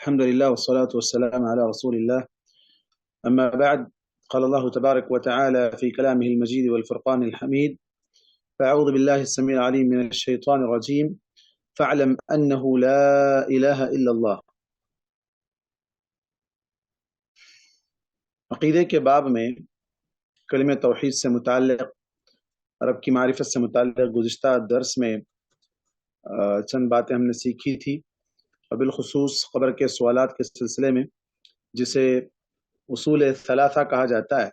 الحمد لله والصلاة والسلام على رسول الله. أما بعد، قال الله تبارك وتعالى في كلامه المجيد والفرقان الحميد: فأعوذ بالله السميع العليم من الشيطان الرجيم فاعلم أنه لا إله إلا الله. عقیدے کے باب میں کلمہ توحید سے متعلق، رب کی معرفت سے متعلق گزشتہ درس میں چند باتیں ہم نے سیکھی تھی، اور بالخصوص قبر کے سوالات کے سلسلے میں، جسے اصول ثلاثہ کہا جاتا ہے،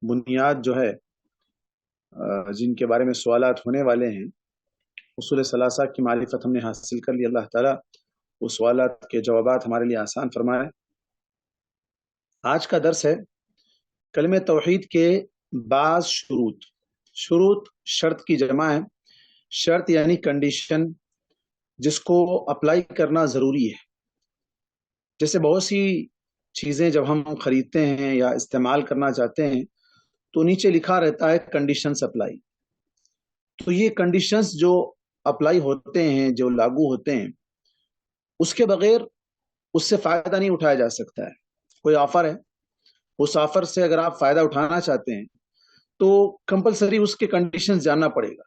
بنیاد جو ہے جن کے بارے میں سوالات ہونے والے ہیں، اصول ثلاثہ کی معرفت ہم نے حاصل کر لی. اللہ تعالیٰ اس سوالات کے جوابات ہمارے لیے آسان فرمائے. آج کا درس ہے کلمہ توحید کے بعض شروط شرط کی جمع ہے. شرط یعنی کنڈیشن، جس کو اپلائی کرنا ضروری ہے. جیسے بہت سی چیزیں جب ہم خریدتے ہیں یا استعمال کرنا چاہتے ہیں تو نیچے لکھا رہتا ہے کنڈیشنز اپلائی. تو یہ کنڈیشنز جو اپلائی ہوتے ہیں، جو لاگو ہوتے ہیں، اس کے بغیر اس سے فائدہ نہیں اٹھایا جا سکتا ہے. کوئی آفر ہے، اس آفر سے اگر آپ فائدہ اٹھانا چاہتے ہیں تو کمپلسری اس کے کنڈیشنز جاننا پڑے گا،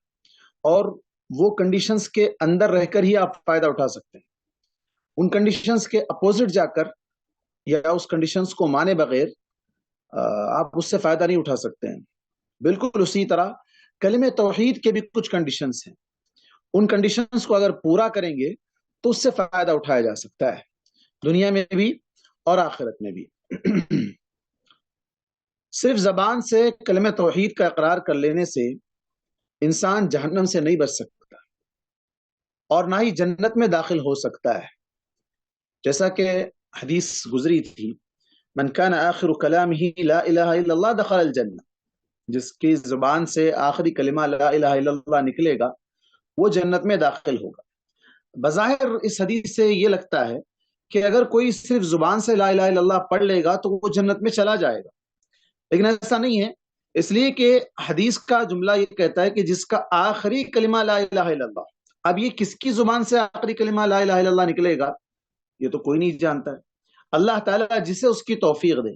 اور وہ کنڈیشنز کے اندر رہ کر ہی آپ فائدہ اٹھا سکتے ہیں. ان کنڈیشنز کے اپوزٹ جا کر یا اس کنڈیشنز کو مانے بغیر آپ اس سے فائدہ نہیں اٹھا سکتے ہیں. بالکل اسی طرح کلمہ توحید کے بھی کچھ کنڈیشنز ہیں. ان کنڈیشنز کو اگر پورا کریں گے تو اس سے فائدہ اٹھایا جا سکتا ہے، دنیا میں بھی اور آخرت میں بھی. صرف زبان سے کلمہ توحید کا اقرار کر لینے سے انسان جہنم سے نہیں بچ سکتا اور نہ ہی جنت میں داخل ہو سکتا ہے. جیسا کہ حدیث گزری تھی، من کان آخر کلامہ لا الہ الا اللہ دخل الجنہ، جس کی زبان سے آخری کلمہ لا الہ الا اللہ نکلے گا وہ جنت میں داخل ہوگا. بظاہر اس حدیث سے یہ لگتا ہے کہ اگر کوئی صرف زبان سے لا الہ الا اللہ پڑھ لے گا تو وہ جنت میں چلا جائے گا، لیکن ایسا نہیں ہے. اس لیے کہ حدیث کا جملہ یہ کہتا ہے کہ جس کا آخری کلمہ لا الہ الا اللہ. اب یہ کس کی زبان سے آخری کلمہ لا الہ الا اللہ نکلے گا یہ تو کوئی نہیں جانتا ہے. اللہ تعالیٰ جسے اس کی توفیق دے،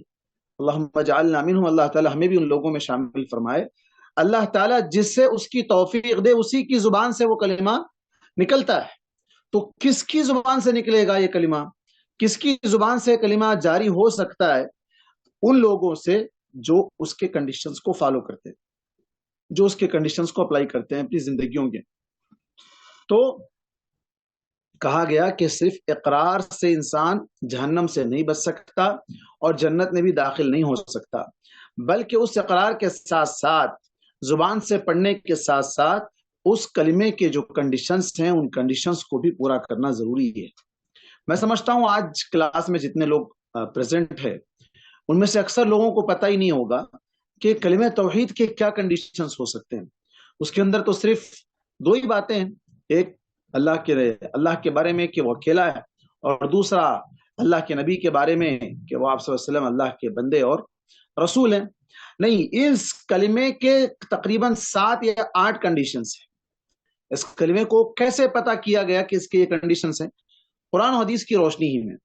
اللہم اجعلنا منہم، اللہ تعالیٰ ہمیں بھی ان لوگوں میں شامل فرمائے. اللہ تعالیٰ جس سے اس کی توفیق دے اسی کی زبان سے وہ کلمہ نکلتا ہے. تو کس کی زبان سے نکلے گا یہ کلمہ؟ کس کی زبان سے کلمہ جاری ہو سکتا ہے؟ ان لوگوں سے جو اس کے کنڈیشنز کو فالو کرتے ہیں، جو اس کے کنڈیشنز کو اپلائی کرتے ہیں اپنی زندگیوں کے. تو کہا گیا کہ صرف اقرار سے انسان جہنم سے نہیں بچ سکتا اور جنت میں بھی داخل نہیں ہو سکتا، بلکہ اس اقرار کے ساتھ ساتھ، زبان سے پڑھنے کے ساتھ ساتھ، اس کلمے کے جو کنڈیشنز ہیں ان کنڈیشنز کو بھی پورا کرنا ضروری ہے. میں سمجھتا ہوں آج کلاس میں جتنے لوگ پریزنٹ ہے ان میں سے اکثر لوگوں کو پتہ ہی نہیں ہوگا کہ کلمہ توحید کے کیا کنڈیشنز ہو سکتے ہیں. اس کے اندر تو صرف دو ہی باتیں ہیں، ایک اللہ کے بارے میں کہ وہ اکیلا ہے، اور دوسرا اللہ کے نبی کے بارے میں کہ وہ آپ صلی اللہ علیہ وسلم اللہ کے بندے اور رسول ہیں. نہیں، اس کلمے کے تقریباً 7 یا 8 کنڈیشنز ہیں. اس کلمے کو کیسے پتا کیا گیا کہ اس کے یہ کنڈیشنز ہیں؟ قرآن و حدیث کی روشنی ہی میں.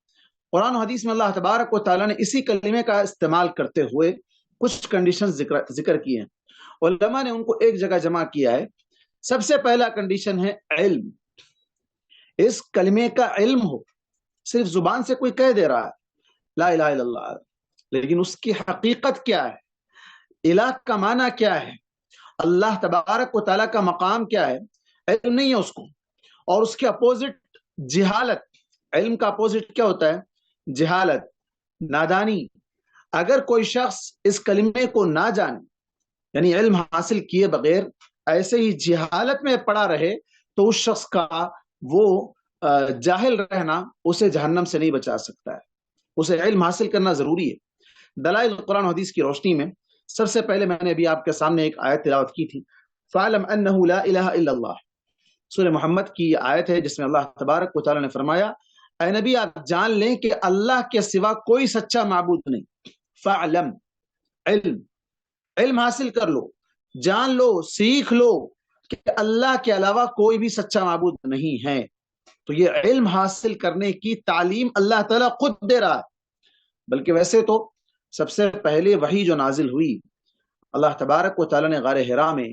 قرآن و حدیث میں اللہ تبارک و تعالیٰ نے اسی کلمے کا استعمال کرتے ہوئے کچھ کنڈیشنز ذکر کیے ہیں. علماء نے ان کو ایک جگہ جمع کیا ہے. سب سے پہلا کنڈیشن ہے علم. اس کلمے کا علم ہو. صرف زبان سے کوئی کہہ دے رہا ہے لا الہ الا اللہ، لیکن اس کی حقیقت کیا ہے، الہ کا معنی کیا ہے، اللہ تبارک و تعالیٰ کا مقام کیا ہے، علم نہیں ہے اس کو. اور اس کے اپوزٹ جہالت. علم کا اپوزٹ کیا ہوتا ہے؟ جہالت، نادانی. اگر کوئی شخص اس کلمے کو نہ جانے، یعنی علم حاصل کیے بغیر ایسے ہی جہالت میں پڑا رہے، تو اس شخص کا وہ جاہل رہنا اسے جہنم سے نہیں بچا سکتا ہے. اسے علم حاصل کرنا ضروری ہے. دلائل قرآن و حدیث کی روشنی میں سب سے پہلے میں نے ابھی آپ کے سامنے ایک آیت تلاوت کی تھی، فَاعْلَمْ أَنَّهُ لَا إِلَهَ إِلَّا اللَّهُ. سورہ محمد کی آیت ہے جس میں اللہ تبارک و تعالیٰ نے فرمایا، اے نبی آپ جان لیں کہ اللہ کے سوا کوئی سچا معبود نہیں. فَاعْلَمْ، علم حاصل کر لو، جان لو، سیکھ لو کہ اللہ کے علاوہ کوئی بھی سچا معبود نہیں ہے. تو یہ علم حاصل کرنے کی تعلیم اللہ تعالیٰ خود دے رہا ہے۔ بلکہ ویسے تو سب سے پہلے وحی جو نازل ہوئی اللہ تبارک و تعالیٰ نے غار حرا میں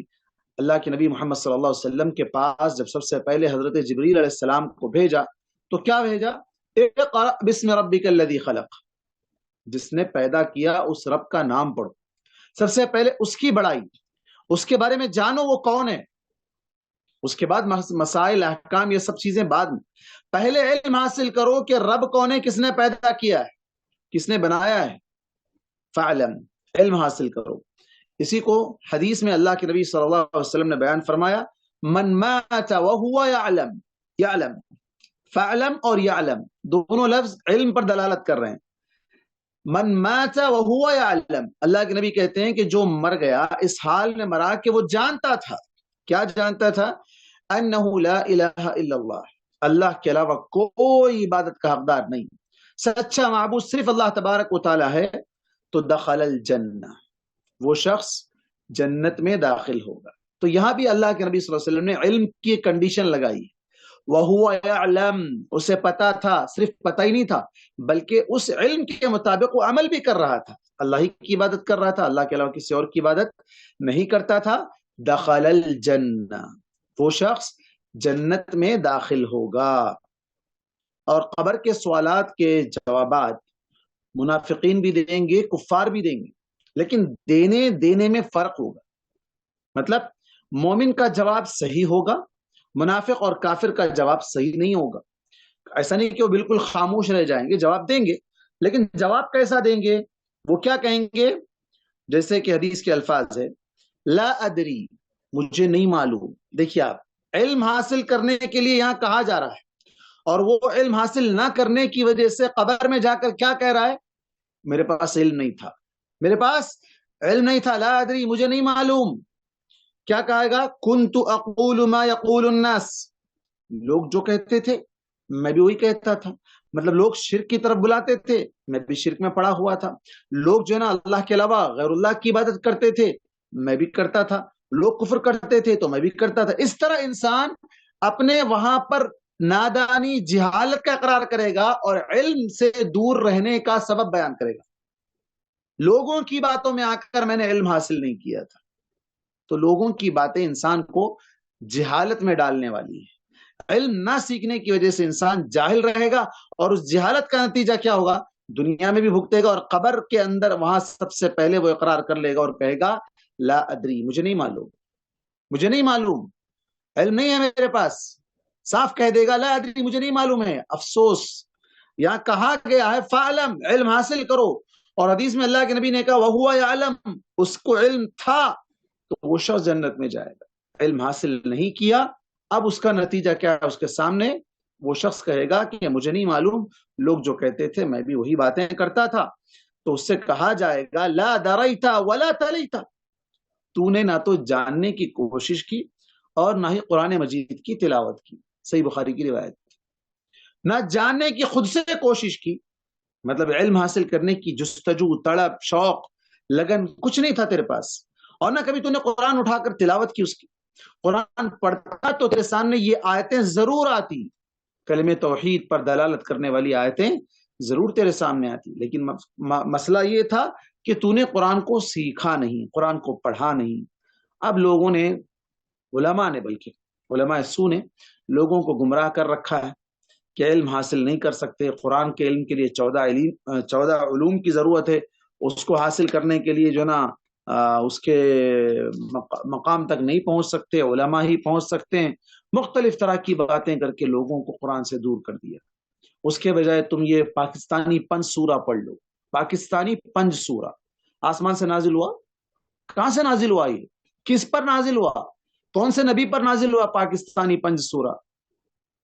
اللہ کے نبی محمد صلی اللہ علیہ وسلم کے پاس جب سب سے پہلے حضرت جبریل علیہ السلام کو بھیجا تو کیا بھیجا؟ اقرأ بسم ربک الذی خلق، جس نے پیدا کیا اس رب کا نام پڑھو، سب سے پہلے اس کی بڑائی، اس کے بارے میں جانو وہ کون ہے، اس کے بعد مسائل احکام یہ سب چیزیں بعد میں، پہلے علم حاصل کرو کہ رب کون ہے، کس نے پیدا کیا ہے، کس نے بنایا ہے، فعلم، علم حاصل کرو۔ اسی کو حدیث میں اللہ کے نبی صلی اللہ علیہ وسلم نے بیان فرمایا، من مات وهو يعلم، يعلم، فعلم اور يعلم دونوں لفظ علم پر دلالت کر رہے ہیں۔ من مات وهو يعلم، اللہ کے نبی کہتے ہیں کہ جو مر گیا اس حال میں مرا کہ وہ جانتا تھا، کیا جانتا تھا؟ انہ لا الہ الا اللہ، اللہ کے علاوہ کوئی عبادت کا حقدار نہیں، سچا معبود صرف اللہ تبارک و تعالی ہے، تو دخل الجنہ، وہ شخص جنت میں داخل ہوگا۔ تو یہاں بھی اللہ کے نبی صلی اللہ علیہ وسلم نے علم کی کنڈیشن لگائی، وَهُوَ يَعْلَمُ، اسے پتا تھا، صرف پتا ہی نہیں تھا بلکہ اس علم کے مطابق وہ عمل بھی کر رہا تھا، اللہ ہی کی عبادت کر رہا تھا، اللہ کے علاوہ کسی اور کی عبادت نہیں کرتا تھا۔ دخل الجنہ، وہ شخص جنت میں داخل ہوگا۔ اور قبر کے سوالات کے جوابات منافقین بھی دیں گے، کفار بھی دیں گے، لیکن دینے میں فرق ہوگا۔ مطلب مومن کا جواب صحیح ہوگا، منافق اور کافر کا جواب صحیح نہیں ہوگا۔ ایسا نہیں کہ وہ بالکل خاموش رہ جائیں گے، جواب دیں گے، لیکن جواب کیسا دیں گے؟ وہ کیا کہیں گے؟ جیسے کہ حدیث کے الفاظ ہے، لا ادری، مجھے نہیں معلوم۔ دیکھیے آپ، علم حاصل کرنے کے لیے یہاں کہا جا رہا ہے، اور وہ علم حاصل نہ کرنے کی وجہ سے قبر میں جا کر کیا کہہ رہا ہے؟ میرے پاس علم نہیں تھا، میرے پاس علم نہیں تھا، لا ادری، مجھے نہیں معلوم۔ کیا کہے گا؟ کنت اقول ما یقول الناس، لوگ جو کہتے تھے میں بھی وہی کہتا تھا۔ مطلب لوگ شرک کی طرف بلاتے تھے، میں بھی شرک میں پڑا ہوا تھا۔ لوگ جو ہے نا اللہ کے علاوہ غیر اللہ کی عبادت کرتے تھے، میں بھی کرتا تھا۔ لوگ کفر کرتے تھے تو میں بھی کرتا تھا۔ اس طرح انسان اپنے وہاں پر نادانی، جہالت کا اقرار کرے گا اور علم سے دور رہنے کا سبب بیان کرے گا۔ لوگوں کی باتوں میں آ کر میں نے علم حاصل نہیں کیا تھا، تو لوگوں کی باتیں انسان کو جہالت میں ڈالنے والی ہے۔ علم نہ سیکھنے کی وجہ سے انسان جاہل رہے گا، اور اس جہالت کا نتیجہ کیا ہوگا؟ دنیا میں بھی بھگتے گا، اور قبر کے اندر وہاں سب سے پہلے وہ اقرار کر لے گا اور کہے گا لا ادری، مجھے نہیں معلوم، مجھے نہیں معلوم، علم نہیں ہے میرے پاس۔ صاف کہہ دے گا لا ادری، مجھے نہیں معلوم ہے۔ افسوس، یہاں کہا گیا ہے فعلم، علم حاصل کرو، اور حدیث میں اللہ کے نبی نے کہا وَهُوَ يَعْلَمُ، اس کو علم تھا، تو وہ شخص جنت میں جائے گا۔ علم حاصل نہیں کیا، اب اس کا نتیجہ کیا ہے؟ اس کے سامنے وہ شخص کہے گا کہ مجھے نہیں معلوم، لوگ جو کہتے تھے میں بھی وہی باتیں کرتا تھا۔ تو اس سے کہا جائے گا لا دریت ولا تلیت، تو نے نہ تو جاننے کی کوشش کی اور نہ ہی قرآن مجید کی تلاوت کی۔ صحیح بخاری کی روایت، نہ جاننے کی خود سے کوشش کی، مطلب علم حاصل کرنے کی جستجو، تڑپ، شوق، لگن کچھ نہیں تھا تیرے پاس، اور نہ کبھی تو نے قرآن اٹھا کر تلاوت کی اس کی۔ قرآن پڑھتا تو تیرے سامنے یہ آیتیں ضرور آتی، کلمہ توحید پر دلالت کرنے والی آیتیں ضرور تیرے سامنے آتی، لیکن مسئلہ یہ تھا کہ تو نے قرآن کو سیکھا نہیں، قرآن کو پڑھا نہیں۔ اب لوگوں نے، علماء نے، بلکہ علماء سو نے لوگوں کو گمراہ کر رکھا ہے کہ علم حاصل نہیں کر سکتے۔ قرآن کے علم کے لیے 14 علوم کی ضرورت ہے، اس کو حاصل کرنے کے لیے جو نا اس کے مقام تک نہیں پہنچ سکتے، علماء ہی پہنچ سکتے ہیں۔ مختلف طرح کی باتیں کر کے لوگوں کو قرآن سے دور کر دیا۔ اس کے بجائے تم یہ پاکستانی پنج سورہ پڑھ لو، پاکستانی پنج سورہ آسمان سے نازل ہوا؟ کہاں سے نازل ہوا؟ یہ کس پر نازل ہوا؟ کون سے نبی پر نازل ہوا پاکستانی پنج سورہ؟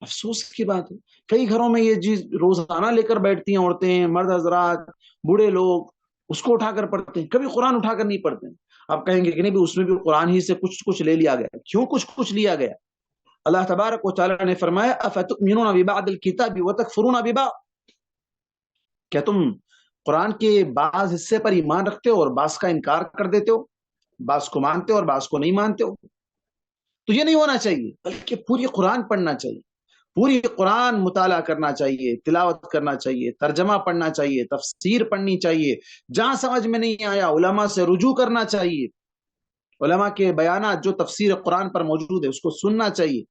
افسوس کی بات ہے، کئی گھروں میں یہ چیز روزانہ لے کر بیٹھتی ہیں عورتیں، مرد حضرات، بوڑھے لوگ، اس کو اٹھا کر پڑھتے ہیں، کبھی قرآن اٹھا کر نہیں پڑھتے ہیں۔ آپ کہیں گے کہ نہیں بھی اس میں بھی قرآن ہی سے کچھ لے لیا گیا۔ کیوں کچھ لیا گیا؟ اللہ تبارک و تعالی نے فرمایا افتؤمنون ببعض الکتاب وتکفرون ببعض، کیا تم قرآن کے بعض حصے پر ایمان رکھتے ہو اور بعض کا انکار کر دیتے ہو، بعض کو مانتے ہو اور بعض کو نہیں مانتے ہو؟ تو یہ نہیں ہونا چاہیے، بلکہ پوری قرآن پڑھنا چاہیے، پوری قرآن مطالعہ کرنا چاہیے، تلاوت کرنا چاہیے، ترجمہ پڑھنا چاہیے، تفسیر پڑھنی چاہیے، جہاں سمجھ میں نہیں آیا علماء سے رجوع کرنا چاہیے، علماء کے بیانات جو تفسیر قرآن پر موجود ہے اس کو سننا چاہیے،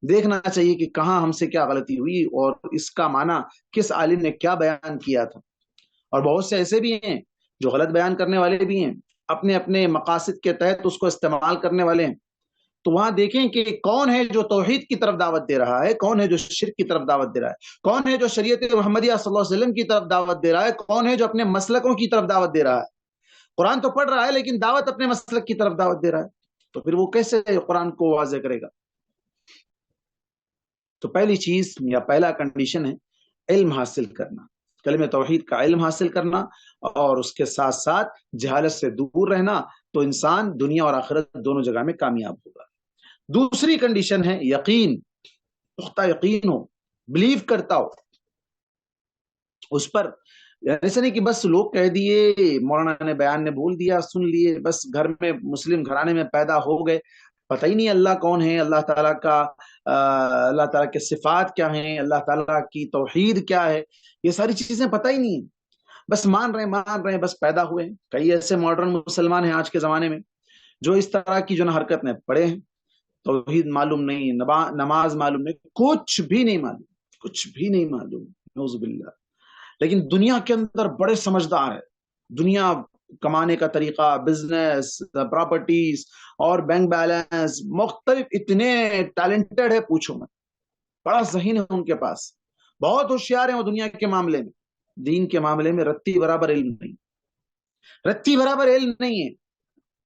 دیکھنا چاہیے کہ کہاں ہم سے کیا غلطی ہوئی اور اس کا معنی کس عالم نے کیا بیان کیا تھا۔ اور بہت سے ایسے بھی ہیں جو غلط بیان کرنے والے بھی ہیں، اپنے اپنے مقاصد کے تحت اس کو استعمال کرنے والے ہیں، تو وہاں دیکھیں کہ کون ہے جو توحید کی طرف دعوت دے رہا ہے، کون ہے جو شرک کی طرف دعوت دے رہا ہے، کون ہے جو شریعت محمدیہ صلی اللہ علیہ وسلم کی طرف دعوت دے رہا ہے، کون ہے جو اپنے مسلکوں کی طرف دعوت دے رہا ہے۔ قرآن تو پڑھ رہا ہے لیکن دعوت اپنے مسلک کی طرف دعوت دے رہا ہے، تو پھر وہ کیسے قرآن کو واضح کرے گا؟ تو پہلی چیز یا پہلا کنڈیشن ہے علم حاصل کرنا، کلمہ توحید کا علم حاصل کرنا، اور اس کے ساتھ ساتھ جہالت سے دور رہنا، تو انسان دنیا اور آخرت دونوں جگہ میں کامیاب ہوگا۔ دوسری کنڈیشن ہے یقین، پختہ یقین ہو، بلیو کرتا ہو اس پر، ایسا نہیں کہ بس لوگ کہہ دیے، مولانا نے بیان نے بول دیا، سن لیے، بس گھر میں مسلم گھرانے میں پیدا ہو گئے، پتہ ہی نہیں اللہ کون ہے، اللہ تعالیٰ کا اللہ تعالیٰ کے صفات کیا ہیں، اللہ تعالیٰ کی توحید کیا ہے، یہ ساری چیزیں پتہ ہی نہیں ہیں، بس مان رہے ہیں، بس پیدا ہوئے ہیں۔ کئی ایسے ماڈرن مسلمان ہیں آج کے زمانے میں جو اس طرح کی جو حرکت میں پڑے ہیں، توحید معلوم نہیں، نماز معلوم نہیں، کچھ بھی نہیں معلوم، نعوذ باللہ، لیکن دنیا کے اندر بڑے سمجھدار ہے، دنیا کمانے کا طریقہ، بزنس، پراپرٹیز اور بینک بیلنس، مختلف، اتنے ٹیلنٹڈ ہے پوچھو مت، بڑا ذہین ہے ان کے پاس، بہت ہوشیار ہیں وہ دنیا کے معاملے میں، دین کے معاملے میں رتی برابر علم نہیں ہے،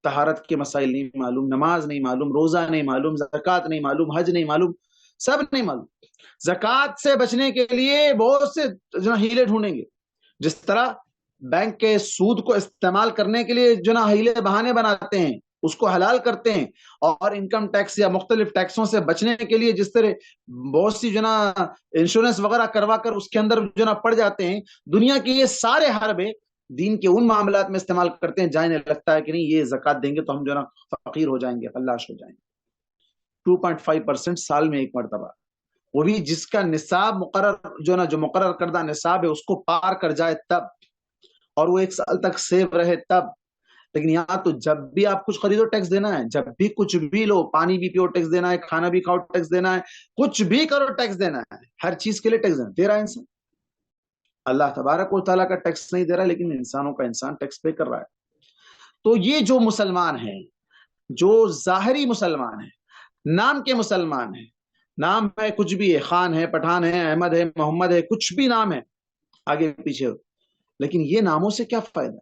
طہارت کے مسائل نہیں معلوم، نماز نہیں معلوم، روزہ نہیں معلوم، زکوٰۃ نہیں معلوم، حج نہیں معلوم، سب نہیں معلوم۔ زکوٰۃ سے بچنے کے لیے بہت سے جو ہیلے ڈھونڈیں گے، جس طرح بینک کے سود کو استعمال کرنے کے لیے جو ہیلے بہانے بناتے ہیں، اس کو حلال کرتے ہیں، اور انکم ٹیکس یا مختلف ٹیکسوں سے بچنے کے لیے جس طرح بہت سی انشورنس وغیرہ کروا کر اس کے اندر پڑ جاتے ہیں، دنیا کے یہ سارے حربے دین کے ان معاملات میں استعمال کرتے ہیں جہاں انہیں لگتا ہے کہ نہیں یہ زکوٰۃ دیں گے تو ہم فقیر ہو جائیں گے، فلاش ہو جائیں گے۔ 2.5% سال میں ایک مرتبہ، وہ بھی جس کا نصاب مقرر جو مقرر کردہ نصاب ہے اس کو پار کر جائے تب، اور وہ 1 سال تک سیو رہے تب۔ لیکن یہاں تو جب بھی آپ کچھ خریدو ٹیکس دینا ہے، جب بھی کچھ بھی لو، پانی بھی پیو ٹیکس دینا ہے، کھانا بھی کھاؤ ٹیکس دینا ہے، کچھ بھی کرو ٹیکس دینا ہے، ہر چیز کے لیے ٹیکس دے رہا ہے انسان۔ اللہ تبارک و تعالیٰ کا ٹیکس نہیں دے رہا لیکن انسانوں کا انسان ٹیکس پے کر رہا ہے۔ تو یہ جو مسلمان ہیں، جو ظاہری مسلمان ہیں، نام کے مسلمان ہیں، نام ہے کچھ بھی ہے، خان ہے، پٹھان ہے، احمد ہے، محمد ہے، کچھ بھی نام ہے آگے پیچھے، لیکن یہ ناموں سے کیا فائدہ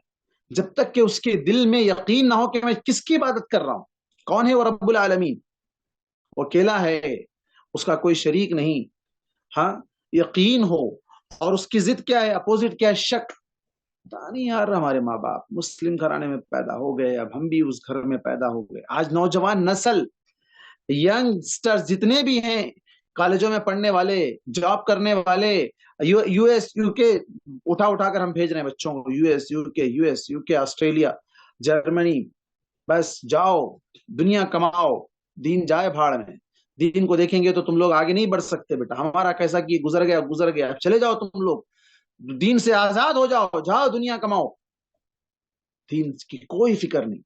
جب تک کہ اس کے دل میں یقین نہ ہو کہ میں کس کی عبادت کر رہا ہوں، کون ہے وہ رب العالمین، وہ اکیلا ہے، اس کا کوئی شریک نہیں، ہاں یقین ہو، اور اس کی ضد کیا ہے، اپوزٹ کیا ہے، شک۔ پتا نہیں یار، ہمارے ماں باپ مسلم گھرانے میں پیدا ہو گئے، اب ہم بھی اس گھر میں پیدا ہو گئے۔ آج نوجوان نسل، ینگسٹر جتنے بھی ہیں، کالجوں میں پڑھنے والے، جاب کرنے والے، یو ایس یو کے اٹھا کر ہم بھیج رہے ہیں بچوں کو، یو ایس یو کے آسٹریلیا، جرمنی، بس جاؤ دنیا کماؤ، دین جائے بھاڑ میں، دین کو دیکھیں گے تو تم لوگ آگے نہیں بڑھ سکتے بیٹا، ہمارا کیسا کہ گزر گیا، چلے جاؤ تم لوگ، دین سے آزاد ہو جاؤ، جاؤ دنیا کماؤ، دین کی کوئی فکر نہیں۔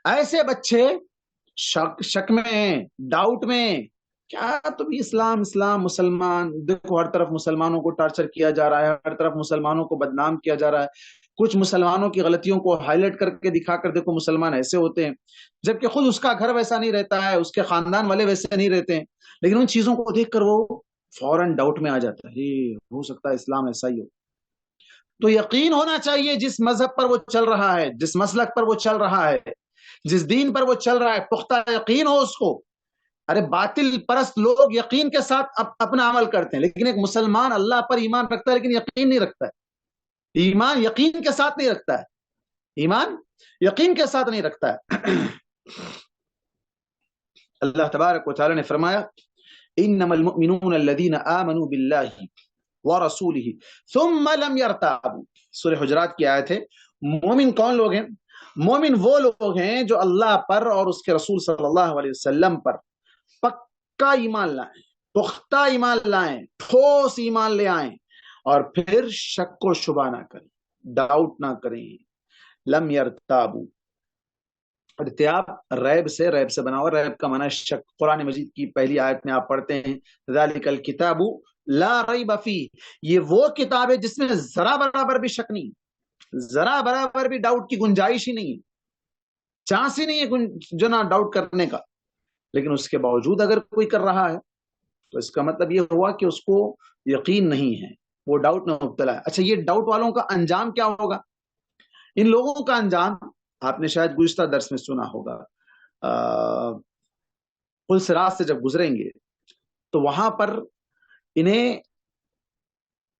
ایسے بچے شک میں ہیں، ڈاؤٹ میں، کیا تو بھی اسلام مسلمان، دیکھو ہر طرف مسلمانوں کو ٹارچر کیا جا رہا ہے، ہر طرف مسلمانوں کو بدنام کیا جا رہا ہے، کچھ مسلمانوں کی غلطیوں کو ہائی لائٹ کر کے دکھا کر دیکھو مسلمان ایسے ہوتے ہیں، جبکہ خود اس کا گھر ویسا نہیں رہتا ہے، اس کے خاندان والے ویسے نہیں رہتے ہیں، لیکن ان چیزوں کو دیکھ کر وہ فوراً ڈاؤٹ میں آ جاتا ہے، ہو سکتا ہے اسلام ایسا ہی ہو۔ تو یقین ہونا چاہیے جس مذہب پر وہ چل رہا ہے، جس مسلک پر وہ چل رہا ہے، جس دین پر وہ چل رہا ہے، پختہ یقین ہو اس کو۔ ارے باطل پرست لوگ یقین کے ساتھ اپنا عمل کرتے ہیں، لیکن ایک مسلمان اللہ پر ایمان رکھتا ہے لیکن یقین نہیں رکھتا ہے، ایمان یقین کے ساتھ نہیں رکھتا ہے، ایمان یقین کے ساتھ نہیں رکھتا ہے۔ اللہ تبارک و تعالی نے فرمایا انما المؤمنون الذين آمنوا بالله ورسوله ثم لم يرتابوا، سورہ حجرات کی آیت ہے۔ مومن کون لوگ ہیں؟ مومن وہ لوگ ہیں جو اللہ پر اور اس کے رسول صلی اللہ علیہ وسلم پر پکا ایمان لائیں، پختہ ایمان لائیں، ٹھوس ایمان لے آئیں، اور پھر شک و شبہ نہ کریں، ڈاؤٹ نہ کریں. لم یرتابو، ارتیاب ریب سے بنا ہوا. ریب کا معنی شک. قرآن مجید کی پہلی آیت میں آپ پڑھتے ہیں ذالک الکتاب لا ریب فیہ، یہ وہ کتاب ہے جس میں ذرا برابر بھی شک نہیں، ذرا برابر بھی ڈاؤٹ کی گنجائش ہی نہیں ہے، چانس ہی نہیں ہے جو نا ڈاؤٹ کرنے کا. لیکن اس کے باوجود اگر کوئی کر رہا ہے تو اس کا مطلب یہ ہوا کہ اس کو یقین نہیں ہے، وہ ڈاؤٹ میں مبتلا ہے. اچھا، یہ ڈاؤٹ والوں کا انجام کیا ہوگا؟ ان لوگوں کا انجام آپ نے شاید گزشتہ درس میں سنا ہوگا. پل صراط سے جب گزریں گے تو وہاں پر انہیں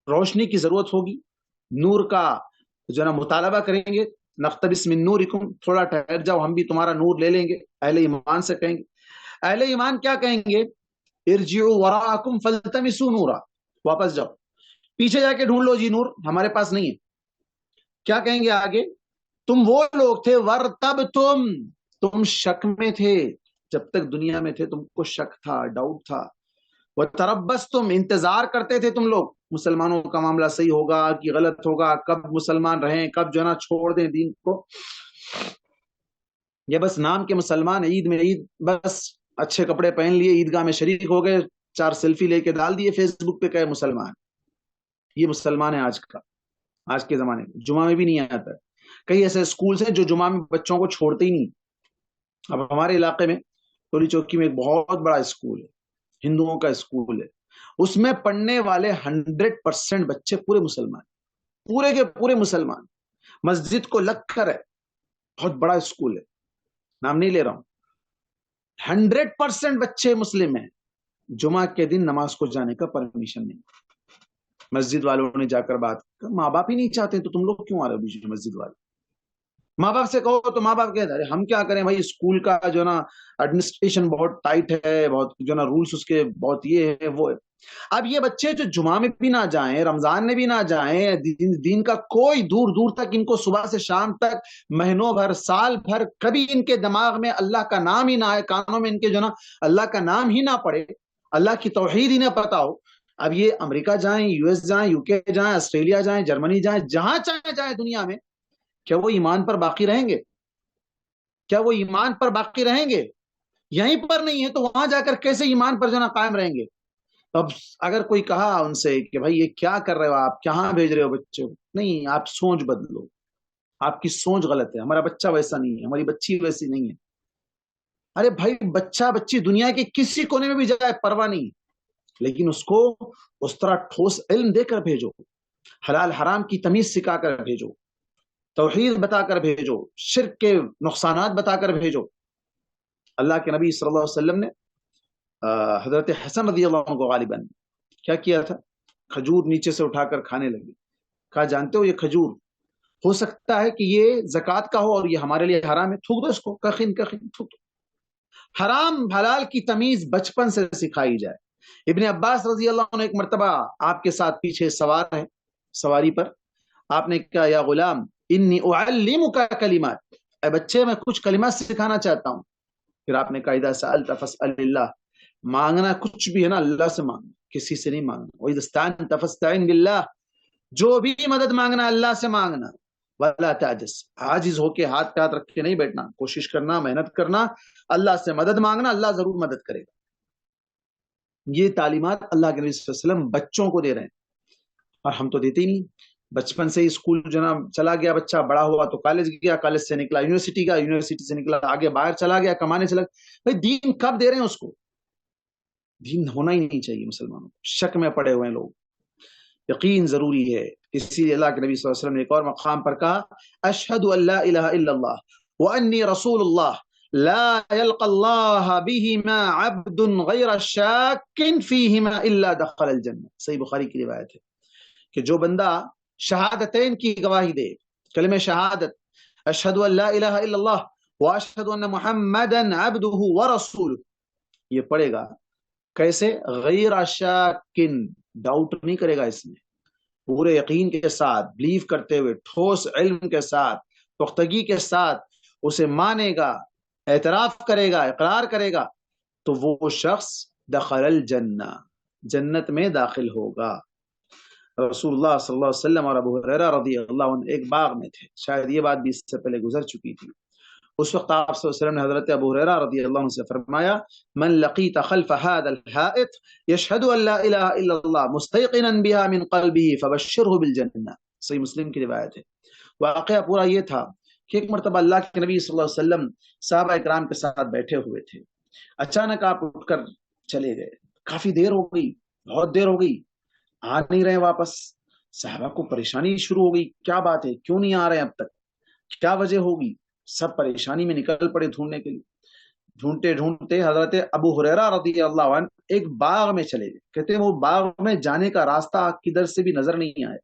روشنی کی ضرورت ہوگی، نور کا جو نا مطالبہ کریں گے. نقتبس من نورکم، تھوڑا ٹھہر جاؤ ہم بھی تمہارا نور لے لیں گے. اہل ایمان سے کہیں گے. اہل ایمان کیا کہیں گے؟ ارجعوا وراءکم فالتمسوا نورا، واپس جاؤ، پیچھے جا کے ڈھونڈ لو جی نور، ہمارے پاس نہیں ہے. کیا کہیں گے آگے؟ تم وہ لوگ تھے ورتبتم، تم شک میں تھے، جب تک دنیا میں تھے تم کو شک تھا، ڈاؤٹ تھا. وتربصتم، انتظار کرتے تھے تم لوگ، مسلمانوں کا معاملہ صحیح ہوگا کہ غلط ہوگا، کب مسلمان رہیں، کب جو ہے نا چھوڑ دیں دین کو. یہ بس نام کے مسلمان، عید میں عید، بس اچھے کپڑے پہن لیے، عیدگاہ میں شریک ہو گئے، 4 سیلفی لے کے ڈال دیے فیس بک پہ، کہے مسلمان. یہ مسلمان ہے آج کے زمانے میں. جمعہ میں بھی نہیں آتا ہے. کئی ایسے اسکولز ہیں جو جمعہ میں بچوں کو چھوڑتے ہی نہیں. اب ہمارے علاقے میں ٹولی چوکی میں ایک بہت بڑا اسکول ہے، ہندوؤں کا اسکول ہے. اس میں پڑھنے والے 100% بچے پورے مسلمان، پورے کے پورے مسلمان. مسجد کو لگ کر ہے، بہت بڑا اسکول ہے، نام نہیں لے رہا ہوں. 100% بچے مسلم ہیں. جمعہ کے دن نماز کو جانے کا پرمیشن نہیں. مسجد والوں نے جا کر بات کر، ماں باپ ہی نہیں چاہتے تو تم لوگ کیوں آ رہے ہو بیچ میں مسجد والے؟ ماں باپ سے کہو تو ماں باپ کہتے ہیں ہم کیا کریں بھائی، اسکول کا جو نا ایڈمنسٹریشن بہت ٹائٹ ہے، بہت جو نا رولز اس کے بہت یہ ہے وہ ہے. اب یہ بچے جو جمعہ میں بھی نہ جائیں، رمضان میں بھی نہ جائیں، دین کا کوئی دور دور تک ان کو صبح سے شام تک، مہینوں بھر، سال بھر کبھی ان کے دماغ میں اللہ کا نام ہی نہ آئے، کانوں میں ان کے جو نا اللہ کا نام ہی نہ پڑے، اللہ کی توحید ہی نہ پتا ہو. اب یہ امریکہ جائیں، یو ایس جائیں، یو کے جائیں، آسٹریلیا جائیں، جرمنی جائیں، جہاں چاہے جائیں دنیا میں، کیا وہ ایمان پر باقی رہیں گے؟ کیا وہ ایمان پر باقی رہیں گے؟ یہیں پر نہیں ہے تو وہاں جا کر کیسے ایمان پر جو نا قائم رہیں گے؟ اب اگر کوئی کہا ان سے کہ بھائی یہ کیا کر رہے ہو آپ، کہاں بھیج رہے ہو بچے کو، نہیں آپ سوچ بدلو، آپ کی سوچ غلط ہے، ہمارا بچہ ویسا نہیں ہے، ہماری بچی ویسی نہیں ہے. ارے بھائی، بچہ بچی دنیا کے کسی کونے میں بھی جائے پرواہ نہیں، لیکن اس کو اس طرح ٹھوس علم دے کر بھیجو، حلال حرام کی تمیز سکھا کر بھیجو، توحید بتا کر بھیجو، شرک کے نقصانات بتا کر بھیجو. اللہ کے نبی صلی اللہ علیہ وسلم نے حضرت حسن رضی اللہ عنہ کو غالباً کیا کیا تھا، کھجور نیچے سے اٹھا کر کھانے لگے. کہا جانتے ہو یہ کھجور ہو سکتا ہے کہ یہ زکوٰۃ کا ہو اور یہ ہمارے لیے حرام ہے، تھوک دو اس کو، کخن تھوک دو. حرام حلال کی تمیز بچپن سے سکھائی جائے. ابن عباس رضی اللہ عنہ ایک مرتبہ آپ کے ساتھ پیچھے سوار ہے سواری پر، آپ نے کہا یا غلام انی اعلمک کلمات، اے بچے میں کچھ کلمات سکھانا چاہتا ہوں. پھر آپ نے کہا اذا سألت فاسأل اللہ، مانگنا کچھ بھی ہے نا اللہ سے مانگنا، کسی سے نہیں مانگنا. وَإِذَا اسْتَعَنْتَ فَاسْتَعِنْ بِاللَّهِ، جو بھی مدد مانگنا اللہ سے مانگنا. وَلَا تَعْجَزْ، عاجز ہو کے ہاتھ پہ ہاتھ رکھ کے نہیں بیٹھنا، کوشش کرنا، محنت کرنا، اللہ سے مدد مانگنا، اللہ ضرور مدد کرے گا. یہ تعلیمات اللہ کے نبی صلی اللہ علیہ وسلم بچوں کو دے رہے ہیں، اور ہم تو دیتے ہی نہیں. بچپن سے ہی اسکول جناب چلا گیا بچہ، بڑا ہوا تو کالج گیا، کالج سے نکلا یونیورسٹی گیا، یونیورسٹی سے نکلا آگے باہر چلا گیا کمانے چلا گیا. بھائی دین کب دے رہے ہیں اس کو؟ دین ہونا ہی نہیں چاہیے مسلمانوں کو. شک میں پڑے ہوئے ہیں لوگ، یقین ضروری ہے. اسی لیے اللہ کے نبی صلی اللہ علیہ وسلم نے ایک اور مقام پر کہا اشہد ان لا الہ الا اللہ وانی رسول اللہ لا يلقى الله بهما عبد غیر شاک فیہما الا دخل الجنہ. صحیح بخاری کی روایت ہے کہ جو بندہ شہادتین کی گواہی دے، کلمہ شہادت اشہد ان لا الہ الا اللہ واشہد ان محمدا عبدہ ورسولہ، یہ پڑھے گا کیسے؟ غیر شاکن، ڈاؤٹ نہیں کرے گا اس میں، پورے یقین کے ساتھ، بلیو کرتے ہوئے، ٹھوس علم کے ساتھ، پختگی کے ساتھ اسے مانے گا، اعتراف کرے گا، اقرار کرے گا، تو وہ شخص دخل الجنہ، جنت میں داخل ہوگا۔ رسول اللہ صلی اللہ علیہ وسلم اور ابو ہریرہ رضی اللہ عنہ ایک باغ میں تھے، شاید یہ بات بھی اس سے پہلے گزر چکی تھی۔ اس وقت آپ صلی اللہ علیہ وسلم نے حضرت ابو ہریرہ رضی اللہ عنہ سے فرمایا، من لقیت خلف هذا الحائط يشهد ان لا الہ الا اللہ مستيقنا بها من قلبه فبشره بالجنہ۔ صحیح مسلم کی روایت ہے۔ واقعہ پورا یہ تھا کہ ایک مرتبہ اللہ کے نبی صلی اللہ علیہ وسلم صحابہ اکرام کے ساتھ بیٹھے ہوئے تھے، اچانک آپ اٹھ کر چلے گئے، کافی دیر ہو گئی، بہت دیر ہو گئی، آ نہیں رہے واپس۔ صحابہ کو پریشانی شروع ہو گئی، کیا بات ہے، کیوں نہیں آ رہے اب تک، کیا وجہ ہوگی؟ سب پریشانی میں نکل پڑے ڈھونڈنے کے لیے۔ ڈھونڈتے ڈھونڈتے حضرت ابو ہریرہ رضی اللہ عنہ ایک باغ میں چلے گئے۔ کہتے ہیں وہ باغ میں جانے کا راستہ کدھر سے بھی نظر نہیں آیا۔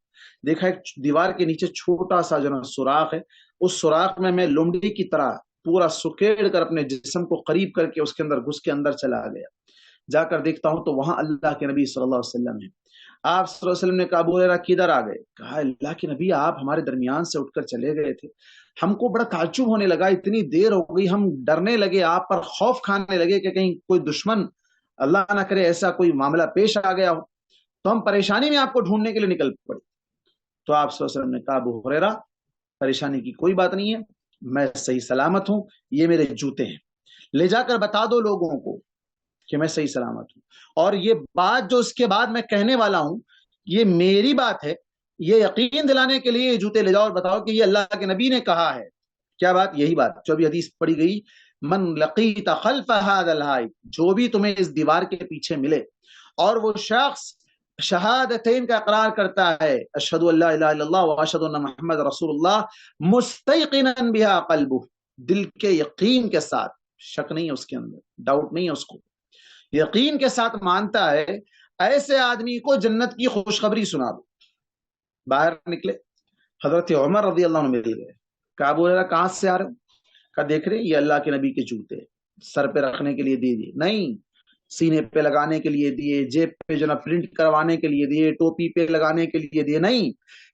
دیکھا ایک دیوار کے نیچے چھوٹا سا جو نا سوراخ ہے، اس سوراخ میں میں لومڑی کی طرح پورا سکیڑ کر اپنے جسم کو قریب کر کے اس کے اندر گھس کے اندر چلا گیا۔ جا کر دیکھتا ہوں تو وہاں اللہ کے نبی صلی اللہ علیہ وسلم ہے۔ آپ صلی اللہ علیہ وسلم نے کہا، ابو ہریرہ کدھر آ گئے؟ کہا، اللہ کے نبی آپ ہمارے درمیان سے اٹھ کر چلے گئے تھے، ہم کو بڑا تعجب ہونے لگا، اتنی دیر ہو گئی، ہم ڈرنے لگے، آپ پر خوف کھانے لگے کہ کہیں کوئی دشمن اللہ نہ کرے ایسا کوئی معاملہ پیش آ گیا ہو، تو ہم پریشانی میں آپ کو ڈھونڈنے کے لیے نکل پڑے۔ تو آپ صلی اللہ علیہ وسلم نے کہا، ابو ہریرہ پریشانی کی کوئی بات نہیں ہے، میں صحیح سلامت ہوں، یہ میرے جوتے ہیں، لے جا کر بتا دو لوگوں کو کہ میں صحیح سلامت ہوں، اور یہ بات جو اس کے بعد میں کہنے والا ہوں یہ میری بات ہے، یہ یقین دلانے کے لیے یہ جوتے لے جاؤ اور بتاؤ کہ یہ اللہ کے نبی نے کہا ہے۔ کیا بات؟ یہی بات جو ابھی حدیث پڑھی گئی، من لقیت خلف هذا الحائط، جو بھی تمہیں اس دیوار کے پیچھے ملے اور وہ شخص شہادتین کا اقرار کرتا ہے، اشہد ان لا الہ الا اللہ واشہد ان محمد رسول اللہ، مستیقنا بها قلبہ، دل کے یقین کے ساتھ، شک نہیں ہے اس کے اندر، ڈاؤٹ نہیں ہے اس کو، یقین کے ساتھ مانتا ہے، ایسے آدمی کو جنت کی خوشخبری سنا دو۔ باہر نکلے، حضرت عمر رضی اللہ عنہ مل گئے، کہا، ابو ہریرہ کہاں سے آ رہے؟ کہا، دیکھ رہے یہ اللہ کے نبی کے جوتے، سر پہ رکھنے کے لیے دے دیے نہیں، سینے پہ لگانے کے لیے دیے، جیب پہ جو نا پرنٹ کروانے کے لیے دیے، ٹوپی پہ لگانے کے لیے دیے نہیں،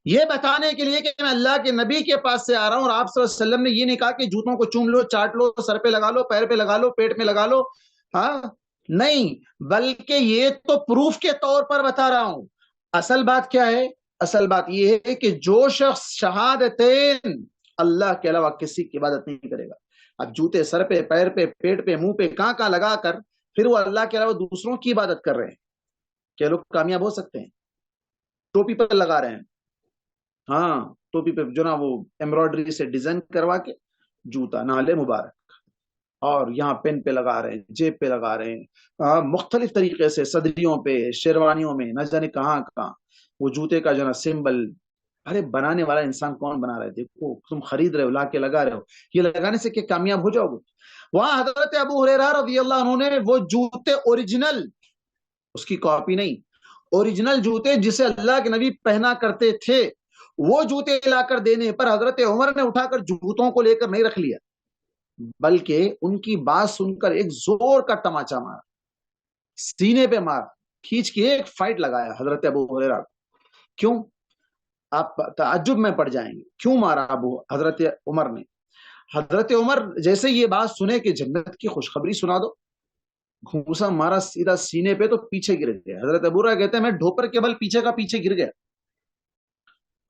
یہ بتانے کے لیے کہ میں اللہ کے نبی کے پاس سے آ رہا ہوں، اور آپ صلی اللہ علیہ وسلم نے یہ نہیں کہا کہ جوتوں کو چوم لو، چاٹ لو، سر پہ لگا لو، پیر پہ لگا لو، پیٹ میں لگا لو، ہاں نہیں، بلکہ یہ تو پروف کے طور پر بتا رہا ہوں۔ اصل بات کیا ہے؟ اصل بات یہ ہے کہ جو شخص شہادتین اللہ کے علاوہ کسی کی عبادت نہیں کرے گا، اب جوتے سر پہ، پیر پہ، پیٹ پہ، منہ پہ، کہاں لگا کر پھر وہ اللہ کے علاوہ دوسروں کی عبادت کر رہے ہیں، کیا لوگ کامیاب ہو سکتے ہیں؟ ٹوپی پر لگا رہے ہیں، ہاں ٹوپی پہ جو نا وہ ایمبرائڈری سے ڈیزائن کروا کے جوتا، نالے مبارک، اور یہاں پین پہ لگا رہے ہیں، جیب پہ لگا رہے ہیں، مختلف طریقے سے صدریوں پہ، شیروانیوں میں، نہ جانے کہاں وہ جوتے کا جو نا سمبل۔ ارے بنانے والا انسان کون بنا رہا ہے؟ دیکھو تم خرید رہے ہو، لا کے لگا رہے ہو، یہ لگانے سے کہ کامیاب ہو جاؤ گے؟ وہاں حضرت ابو ہریرہ رضی اللہ عنہ نے وہ جوتے اوریجنل، اس کی کاپی نہیں، اوریجنل جوتے جسے اللہ کے نبی پہنا کرتے تھے، وہ جوتے لا کر دینے پر حضرت عمر نے اٹھا کر جوتوں کو لے کر نہیں رکھ لیا، بلکہ ان کی بات سن کر ایک زور کا تماچا مارا، سینے پہ مار کھینچ کے ایک فائٹ لگایا حضرت ابو ہریرہ۔ کیوں؟ آپ تعجب میں پڑ جائیں گے، کیوں مارا حضرت عمر نے؟ حضرت عمر جیسے یہ بات سنے کہ جنت کی خوشخبری سنا دو، گھوسا مارا سیدھا سینے پہ، تو پیچھے گر گئے۔ حضرت ابو ہریرہ کہتے ہیں میں ڈھوپر کے بل پیچھے کا پیچھے گر گیا،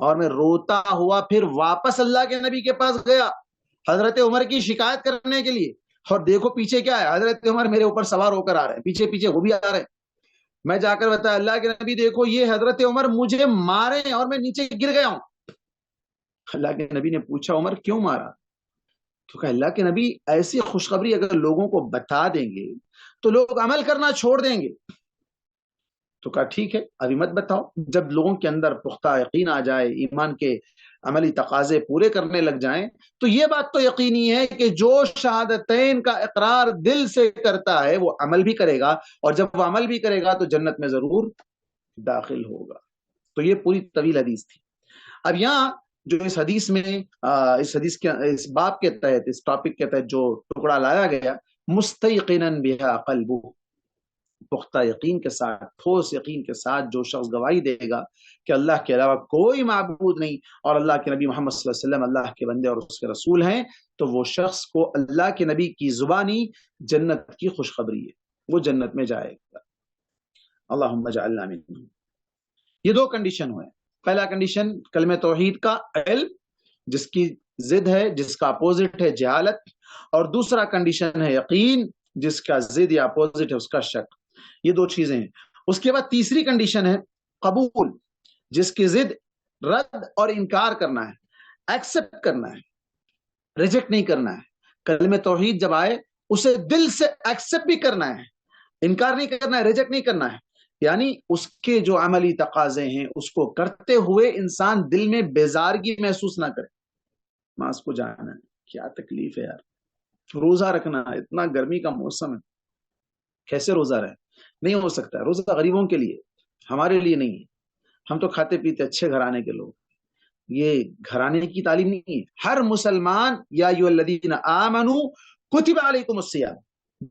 اور میں روتا ہوا پھر واپس اللہ کے نبی کے پاس گیا حضرت عمر کی شکایت کرنے کے لیے، اور دیکھو پیچھے کیا ہے، حضرت عمر میرے اوپر سوار ہو کر آ رہے ہیں، پیچھے پیچھے وہ بھی آ رہے ہیں۔ میں جا کر بتایا، اللہ کے نبی دیکھو یہ حضرت عمر مجھے مارے اور میں نیچے گر گیا ہوں۔ اللہ کے نبی نے پوچھا، عمر کیوں مارا؟ تو کہا، اللہ کے نبی ایسی خوشخبری اگر لوگوں کو بتا دیں گے تو لوگ عمل کرنا چھوڑ دیں گے۔ تو کہا ٹھیک ہے، ابھی مت بتاؤ، جب لوگوں کے اندر پختہ یقین آ جائے، ایمان کے عملی تقاضے پورے کرنے لگ جائیں، تو یہ بات تو یقینی ہے کہ جو شہادتین کا اقرار دل سے کرتا ہے وہ عمل بھی کرے گا، اور جب وہ عمل بھی کرے گا تو جنت میں ضرور داخل ہوگا۔ تو یہ پوری طویل حدیث تھی۔ اب یہاں جو اس حدیث میں اس حدیث کے اس باب کے تحت، اس ٹاپک کے تحت جو ٹکڑا لایا گیا، مستیقنا بها قلبہ، پختہ یقین کے ساتھ، ٹھوس یقین کے ساتھ جو شخص گواہی دے گا کہ اللہ کے علاوہ کوئی معبود نہیں اور اللہ کے نبی محمد صلی اللہ علیہ وسلم اللہ کے بندے اور اس کے رسول ہیں، تو وہ شخص کو اللہ کے نبی کی زبانی جنت کی خوشخبری ہے، وہ جنت میں جائے گا۔ اللہم اجعلنا منہم۔ یہ دو کنڈیشن ہوئے، پہلا کنڈیشن کلمہ توحید کا علم جس کی ضد ہے، جس کا اپوزٹ ہے جہالت، اور دوسرا کنڈیشن ہے یقین جس کا ضد یا اپوزٹ ہے اس کا شک۔ یہ دو چیزیں ہیں۔ اس کے بعد تیسری کنڈیشن ہے قبول، جس کی ضد رد اور انکار کرنا ہے، ایکسپٹ کرنا ہے، ریجیکٹ نہیں کرنا ہے۔ کلمہ توحید جب آئے اسے دل سے ایکسپٹ بھی کرنا ہے، انکار نہیں کرنا ہے، ریجیکٹ نہیں کرنا ہے، یعنی اس کے جو عملی تقاضے ہیں اس کو کرتے ہوئے انسان دل میں بیزارگی محسوس نہ کرے۔ نماز کو جانا ہے، کیا تکلیف ہے یار، روزہ رکھنا ہے، اتنا گرمی کا موسم ہے، کیسے روزہ رہے؟ نہیں ہو سکتا ہے۔ روزہ غریبوں کے لیے، ہمارے لیے نہیں ہے۔ ہم تو کھاتے پیتے اچھے گھرانے کے لوگ، یہ گھرانے کی تعلیم نہیں ہے۔ ہر مسلمان، یا ایھا الذین آمنوا کتب علیکم الصیام،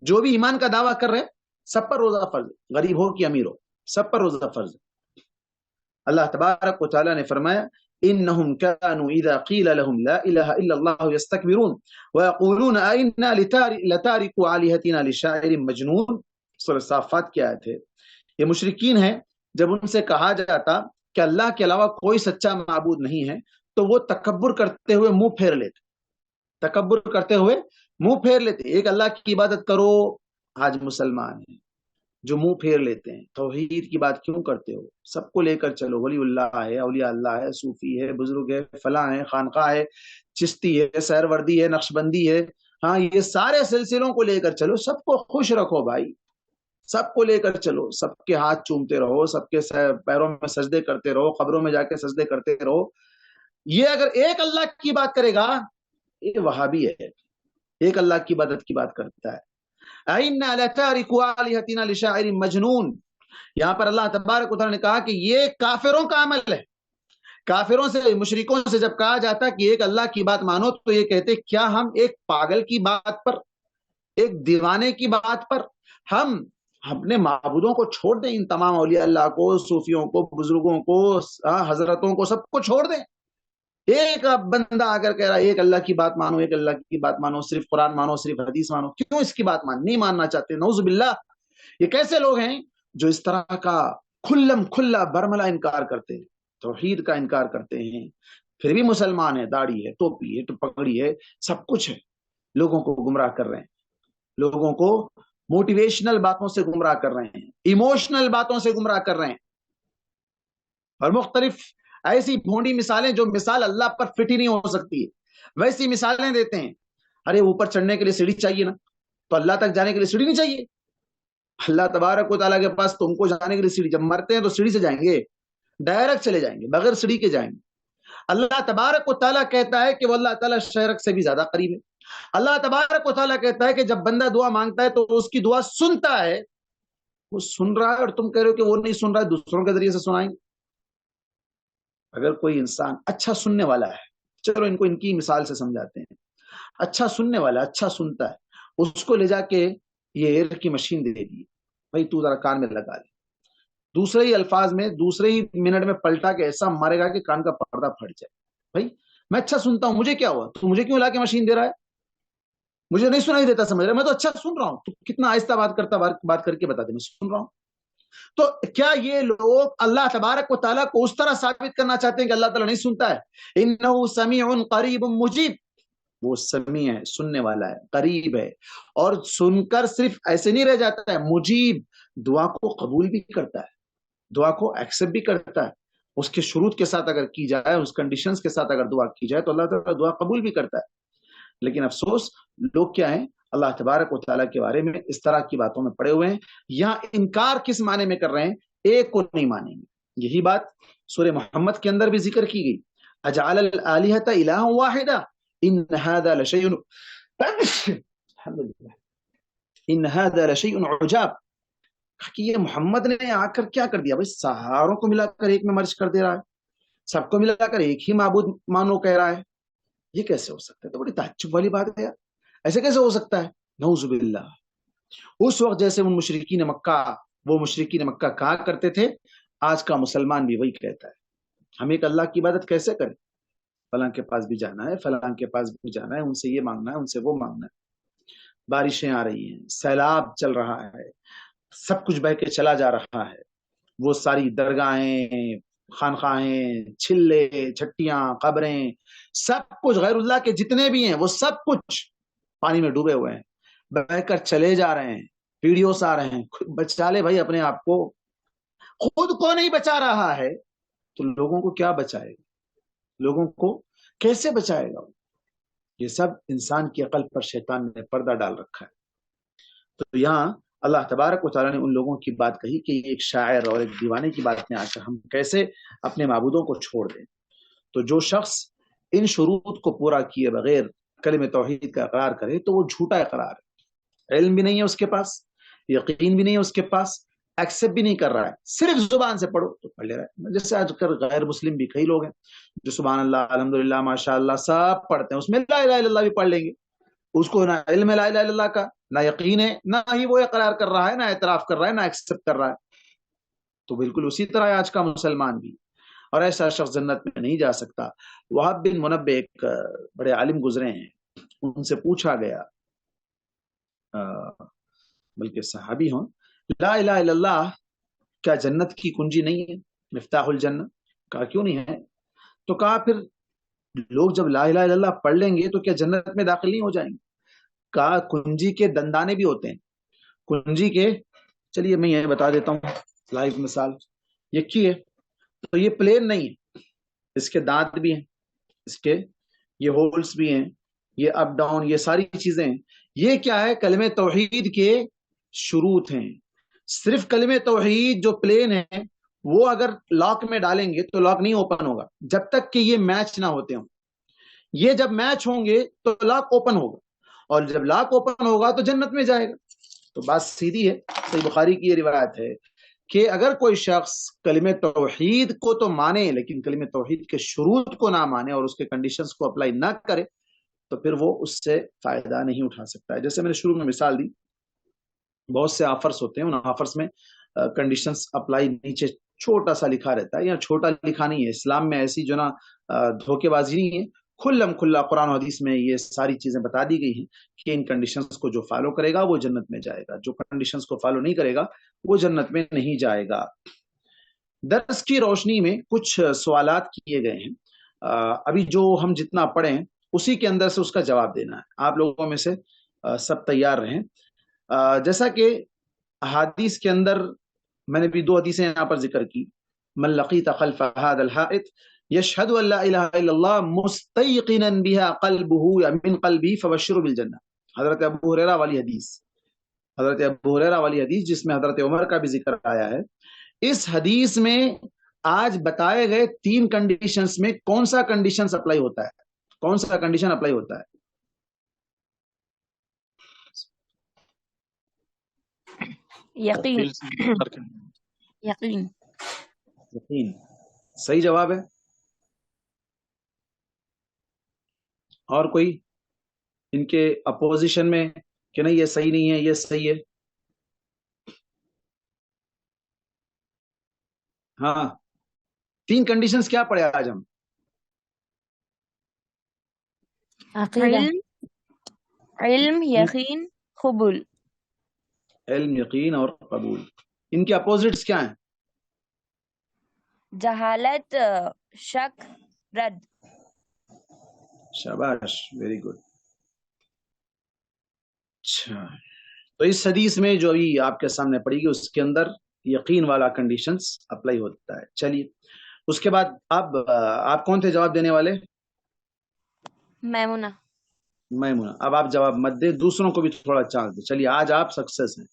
جو بھی ایمان کا دعویٰ کر رہے سب پر روزہ فرض ہے، غریب ہو کہ امیر ہو، سب پر روزہ فرض ہے۔ اللہ تبارک و تعالیٰ نے فرمایا انہم کانوا اذا قیل لهم لا الہ الا اللہ یستکبرون ویقولون ائنا لتارکو آلہتنا لشاعر مجنون۔ سورہ صافات کی آیت ہے۔ یہ مشرکین ہیں، جب ان سے کہا جاتا کہ اللہ کے علاوہ کوئی سچا معبود نہیں ہے تو وہ تکبر کرتے ہوئے منہ پھیر لیتے، تکبر کرتے ہوئے منہ پھیر لیتے۔ ایک اللہ کی عبادت کرو، آج مسلمان ہیں جو منہ پھیر لیتے ہیں، توحید کی بات کیوں کرتے ہو؟ سب کو لے کر چلو، ولی اللہ ہے، اولیاء اللہ ہے، صوفی ہے، بزرگ ہے، فلاں ہے، خانقاہ ہے، چشتی ہے، سہروردی ہے، نقشبندی ہے، ہاں یہ سارے سلسلوں کو لے کر چلو، سب کو خوش رکھو بھائی، سب کو لے کر چلو، سب کے ہاتھ چومتے رہو، سب کے پیروں میں سجدے کرتے رہو، قبروں میں جا کے سجدے کرتے رہو۔ یہ اگر ایک اللہ کی بات کرے گا، یہ وہابی ہے، ایک اللہ کی عبادت کی بات کرتا ہے۔ اِنَّا لَتَارِكُ آلِهَتِنَا لِشَاعِرٍ مَجْنُونٍ، یہاں پر اللہ تبارک و تعالیٰ نے کہا کہ یہ کافروں کا عمل ہے۔ کافروں سے، مشرکوں سے جب کہا جاتا کہ ایک اللہ کی بات مانو تو یہ کہتے کیا ہم ایک پاگل کی بات پر، ایک دیوانے کی بات پر ہم اپنے معبودوں کو چھوڑ دیں؟ ان تمام اولیاء اللہ کو، صوفیوں کو، بزرگوں کو، حضرتوں کو، سب کو چھوڑ دیں؟ ایک بندہ آ کر کہہ رہا ہے ایک اللہ کی بات مانو، ایک اللہ کی بات مانو، صرف قرآن مانو، صرف حدیث مانو۔ کیوں اس کی بات نہیں ماننا چاہتے؟ نعوذ باللہ، یہ کیسے لوگ ہیں جو اس طرح کا کھلم کھلا برملا انکار کرتے ہیں، توحید کا انکار کرتے ہیں، پھر بھی مسلمان ہے، داڑھی ہے، ٹوپی ہے، پگڑی ہے، سب کچھ ہے، لوگوں کو گمراہ کر رہے ہیں، لوگوں کو موٹیویشنل باتوں سے گمراہ کر رہے ہیں، ایموشنل باتوں سے گمراہ کر رہے ہیں، اور مختلف ایسی بھونڈی مثالیں جو مثال اللہ پر فٹ ہی نہیں ہو سکتی ہے ویسی مثالیں دیتے ہیں۔ ارے اوپر چڑھنے کے لیے سیڑھی چاہیے نا، تو اللہ تک جانے کے لیے سیڑھی نہیں چاہیے؟ اللہ تبارک و تعالیٰ کے پاس تم کو جانے کے لیے سیڑھی، جب مرتے ہیں تو سیڑھی سے جائیں گے، ڈائریکٹ چلے جائیں گے، بغیر سیڑھی کے جائیں گے۔ اللہ تبارک و تعالیٰ کہتا ہے کہ وہ اللہ تعالیٰ شرک سے بھی زیادہ قریب ہے۔ اللہ تبارک و تعالیٰ کہتا ہے کہ جب بندہ دعا مانگتا ہے تو اس کی دعا سنتا ہے، وہ سن رہا ہے، اور تم کہہ رہے ہو کہ وہ نہیں سن رہا ہے، دوسروں کے ذریعے سے سنائیں گے۔ اگر کوئی انسان اچھا سننے والا ہے، چلو ان کو ان کی مثال سے سمجھاتے ہیں، اچھا سننے والا، اچھا سنتا ہے، اس کو لے جا کے یہ ایئر کی مشین دے دی، بھائی تو ذرا کان میں لگا لے، دوسرے ہی الفاظ میں، دوسرے ہی منٹ میں پلٹا کے ایسا مارے گا کہ کان کا پردہ پھٹ جائے۔ بھائی میں اچھا سنتا ہوں، مجھے کیا ہوا؟ تو مجھے کیوں لا کے مشین دے رہا ہے؟ مجھے نہیں سنائی دیتا، سمجھ رہا ہے، میں تو اچھا سن رہا ہوں، تو کتنا آہستہ بات کر کے بتا دے میں سن رہا ہوں۔ تو کیا یہ لوگ اللہ تبارک و تعالیٰ کو اس طرح ثابت کرنا چاہتے ہیں کہ اللہ تعالیٰ نہیں سنتا ہے؟ انہ سمیع قریب مجیب، وہ سمیع ہے، سننے والا ہے، قریب ہے، اور سن کر صرف ایسے نہیں رہ جاتا ہے، مجیب، دعا کو قبول بھی کرتا ہے، دعا کو ایکسپٹ بھی کرتا ہے۔ اس کے شروط کے ساتھ اگر کی جائے، اس کنڈیشنز کے ساتھ اگر دعا کی جائے تو اللہ تعالیٰ دعا قبول بھی کرتا ہے۔ لیکن افسوس لوگ کیا ہیں، اللہ تبارک و تعالیٰ کے بارے میں اس طرح کی باتوں میں پڑے ہوئے ہیں۔ یہاں انکار کس معنی میں کر رہے ہیں؟ ایک کو نہیں مانیں گے۔ یہی بات سورہ محمد کے اندر بھی ذکر کی گئی، اجعل الآلہۃ الہا واحدا ان ھذا لشیء ان ھذا لشیء عجاب، کہ یہ محمد نے آ کر کیا کر دیا؟ بھائی سہاروں کو ملا کر ایک میں مرج کر دے رہا ہے، سب کو ملا کر ایک ہی معبود مانو کہہ رہا ہے، یہ کیسے ہو سکتا ہے؟ تو بڑی تعجب والی بات ہے یار، ایسے کیسے ہو سکتا ہے؟ نعوذ باللہ۔ اس وقت جیسے وہ مشرکین مکہ کہا کرتے تھے، آج کا مسلمان بھی وہی کہتا ہے۔ ہم ایک اللہ کی عبادت کیسے کریں؟ فلاں کے پاس بھی جانا ہے، فلاں کے پاس بھی جانا ہے، ان سے یہ مانگنا ہے، ان سے وہ مانگنا ہے، بارشیں آ رہی ہیں، سیلاب چل رہا ہے، سب کچھ بہ کے چلا جا رہا ہے، وہ ساری درگاہیں، خانخواہیں، چھلے چھٹیاں، قبریں، سب کچھ غیر اللہ کے جتنے بھی ہیں وہ سب کچھ پانی میں ڈوبے ہوئے ہیں، بہ کر چلے جا رہے ہیں، ویڈیوز آ رہے ہیں. بچا لے بھائی اپنے آپ کو. خود کو نہیں بچا رہا ہے تو لوگوں کو کیا بچائے گا؟ لوگوں کو کیسے بچائے گا؟ یہ سب انسان کی عقل پر شیطان نے پردہ ڈال رکھا ہے. تو یہاں اللہ تبارک و تعالیٰ نے ان لوگوں کی بات کہی کہ ایک شاعر اور ایک دیوانے کی بات میں آ کر ہم کیسے اپنے معبودوں کو چھوڑ دیں. تو جو شخص ان شروط کو پورا کیے بغیر کلمہ توحید کا اقرار کرے تو وہ جھوٹا اقرار ہے. علم بھی نہیں ہے اس کے پاس، یقین بھی نہیں ہے اس کے پاس، ایکسپٹ بھی نہیں کر رہا ہے، صرف زبان سے پڑھو تو پڑھ لے رہا ہے. جیسے آج کل غیر مسلم بھی کئی لوگ ہیں جو سبحان اللہ الحمدللہ ماشاء اللہ سب پڑھتے ہیں، اس میں لا الہ الا اللہ بھی پڑھ لیں گے، اس کو نہ علم لا الہ الا اللہ کا، نہ یقین ہے، نہ ہی وہ اقرار کر رہا ہے، نہ اعتراف کر رہا ہے، نہ ایکسپٹ کر رہا ہے. تو بالکل اسی طرح ہے آج کا مسلمان بھی، اور ایسا شخص جنت میں نہیں جا سکتا. وہاب بن منبع ایک بڑے عالم گزرے ہیں، ان سے پوچھا گیا، بلکہ صحابی ہوں، لا الہ الا اللہ کیا جنت کی کنجی نہیں ہے، مفتاح الجنہ؟ کہا کیوں نہیں ہے؟ تو کہا پھر لوگ جب لا الہ الا اللہ پڑھ لیں گے تو کیا جنت میں داخل نہیں ہو جائیں گے؟ کہا کنجی کے دندانے بھی ہوتے ہیں، کنجی کے، چلیے میں یہ بتا دیتا ہوں لائیو مثال. یہ کی ہے تو یہ پلین نہیں ہے، اس کے دانت بھی ہیں، اس کے یہ ہولز بھی ہیں، یہ اپ ڈاؤن، یہ ساری چیزیں ہیں. یہ کیا ہے؟ کلمہ توحید کے شروط ہیں. صرف کلمہ توحید جو پلین ہے وہ اگر لاک میں ڈالیں گے تو لاک نہیں اوپن ہوگا جب تک کہ یہ میچ نہ ہوتے ہوں. یہ جب میچ ہوں گے تو لاک اوپن ہوگا، اور جب لاک اوپن ہوگا تو جنت میں جائے گا. تو بات سیدھی ہے. صحیح بخاری کی یہ روایت ہے کہ اگر کوئی شخص کلمہ توحید کو تو مانے لیکن کلمہ توحید کے شروط کو نہ مانے اور اس کے کنڈیشنز کو اپلائی نہ کرے تو پھر وہ اس سے فائدہ نہیں اٹھا سکتا ہے. جیسے میں نے شروع میں مثال دی، بہت سے آفرز ہوتے ہیں، ان آفرز میں کنڈیشنز اپلائی نیچے چھوٹا سا لکھا رہتا ہے، یا چھوٹا لکھا نہیں ہے. اسلام میں ایسی جو نا دھوکے بازی نہیں ہے، کھلم کھلا قرآن و حدیث میں یہ ساری چیزیں بتا دی گئی ہیں کہ ان کنڈیشنز کو جو فالو کرے گا وہ جنت میں جائے گا، جو کنڈیشنز کو فالو نہیں کرے گا وہ جنت میں نہیں جائے گا. درس کی روشنی میں کچھ سوالات کیے گئے ہیں، ابھی جو ہم جتنا پڑھیں اسی کے اندر سے اس کا جواب دینا ہے. آپ لوگوں میں سے سب تیار رہیں. جیسا کہ احادیث کے اندر میں نے بھی 2 حدیثیں یہاں پر ذکر کی، من لقیت خلف هذا الحائط یشهد ان لا الہ الا اللہ مستیقنا بها قلبه یا من قلبه فبشروا بالجنہ. حضرت ابو ہریرہ والی حدیث، حضرت ابو ہریرہ والی حدیث جس میں حضرت عمر کا بھی ذکر آیا ہے. اس حدیث میں آج بتائے گئے 3 کنڈیشنز میں کون سا کنڈیشن اپلائی ہوتا ہے؟ کون سا کنڈیشن اپلائی ہوتا ہے؟ یقین. یقین. یقین صحیح جواب ہے. اور کوئی ان کے اپوزیشن میں کہ نہیں یہ صحیح نہیں ہے یہ صحیح ہے؟ ہاں 3 کنڈیشنز کیا پڑھے آج ہم؟ علم، یقین، قبول. علم، یقین اور قبول. ان کے اپوزٹس کیا ہیں؟ جہالت، شک، رد. شاباش، ویری گڈ. اچھا تو اس حدیث میں جو ابھی آپ کے سامنے پڑی گئی اس کے اندر یقین والا کنڈیشنز اپلائی ہوتا ہے. چلیے اس کے بعد اب آپ کون تھے جواب دینے والے؟ میمونہ. میمونہ. اب آپ جواب مت دیں، دوسروں کو بھی تھوڑا چانس دیں. چلیے آج آپ سکسیس ہیں،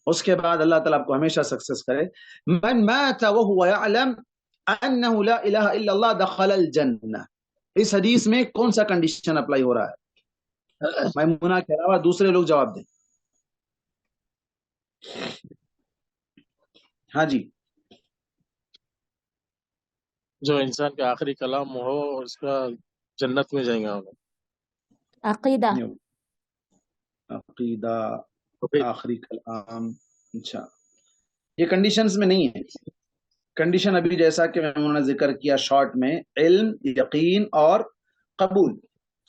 اس کے بعد اللہ تعالیٰ آپ کو ہمیشہ سکسیس کرے. من مات وهو يعلم انه لا الہ الا اللہ دخل الجنہ. اس حدیث میں کون سا کنڈیشن اپلائی ہو رہا ہے؟ میمونہ کے علاوہ دوسرے لوگ جواب دیں. ہاں جی. جو انسان کا آخری کلام ہو اس کا جنت میں جائیں گا. عقیدہ. عقیدہ، آخری کلام. اچھا یہ کنڈیشنز میں نہیں ہے. کنڈیشن ابھی جیسا کہ میں نے ذکر کیا شارٹ میں، علم، یقین اور قبول.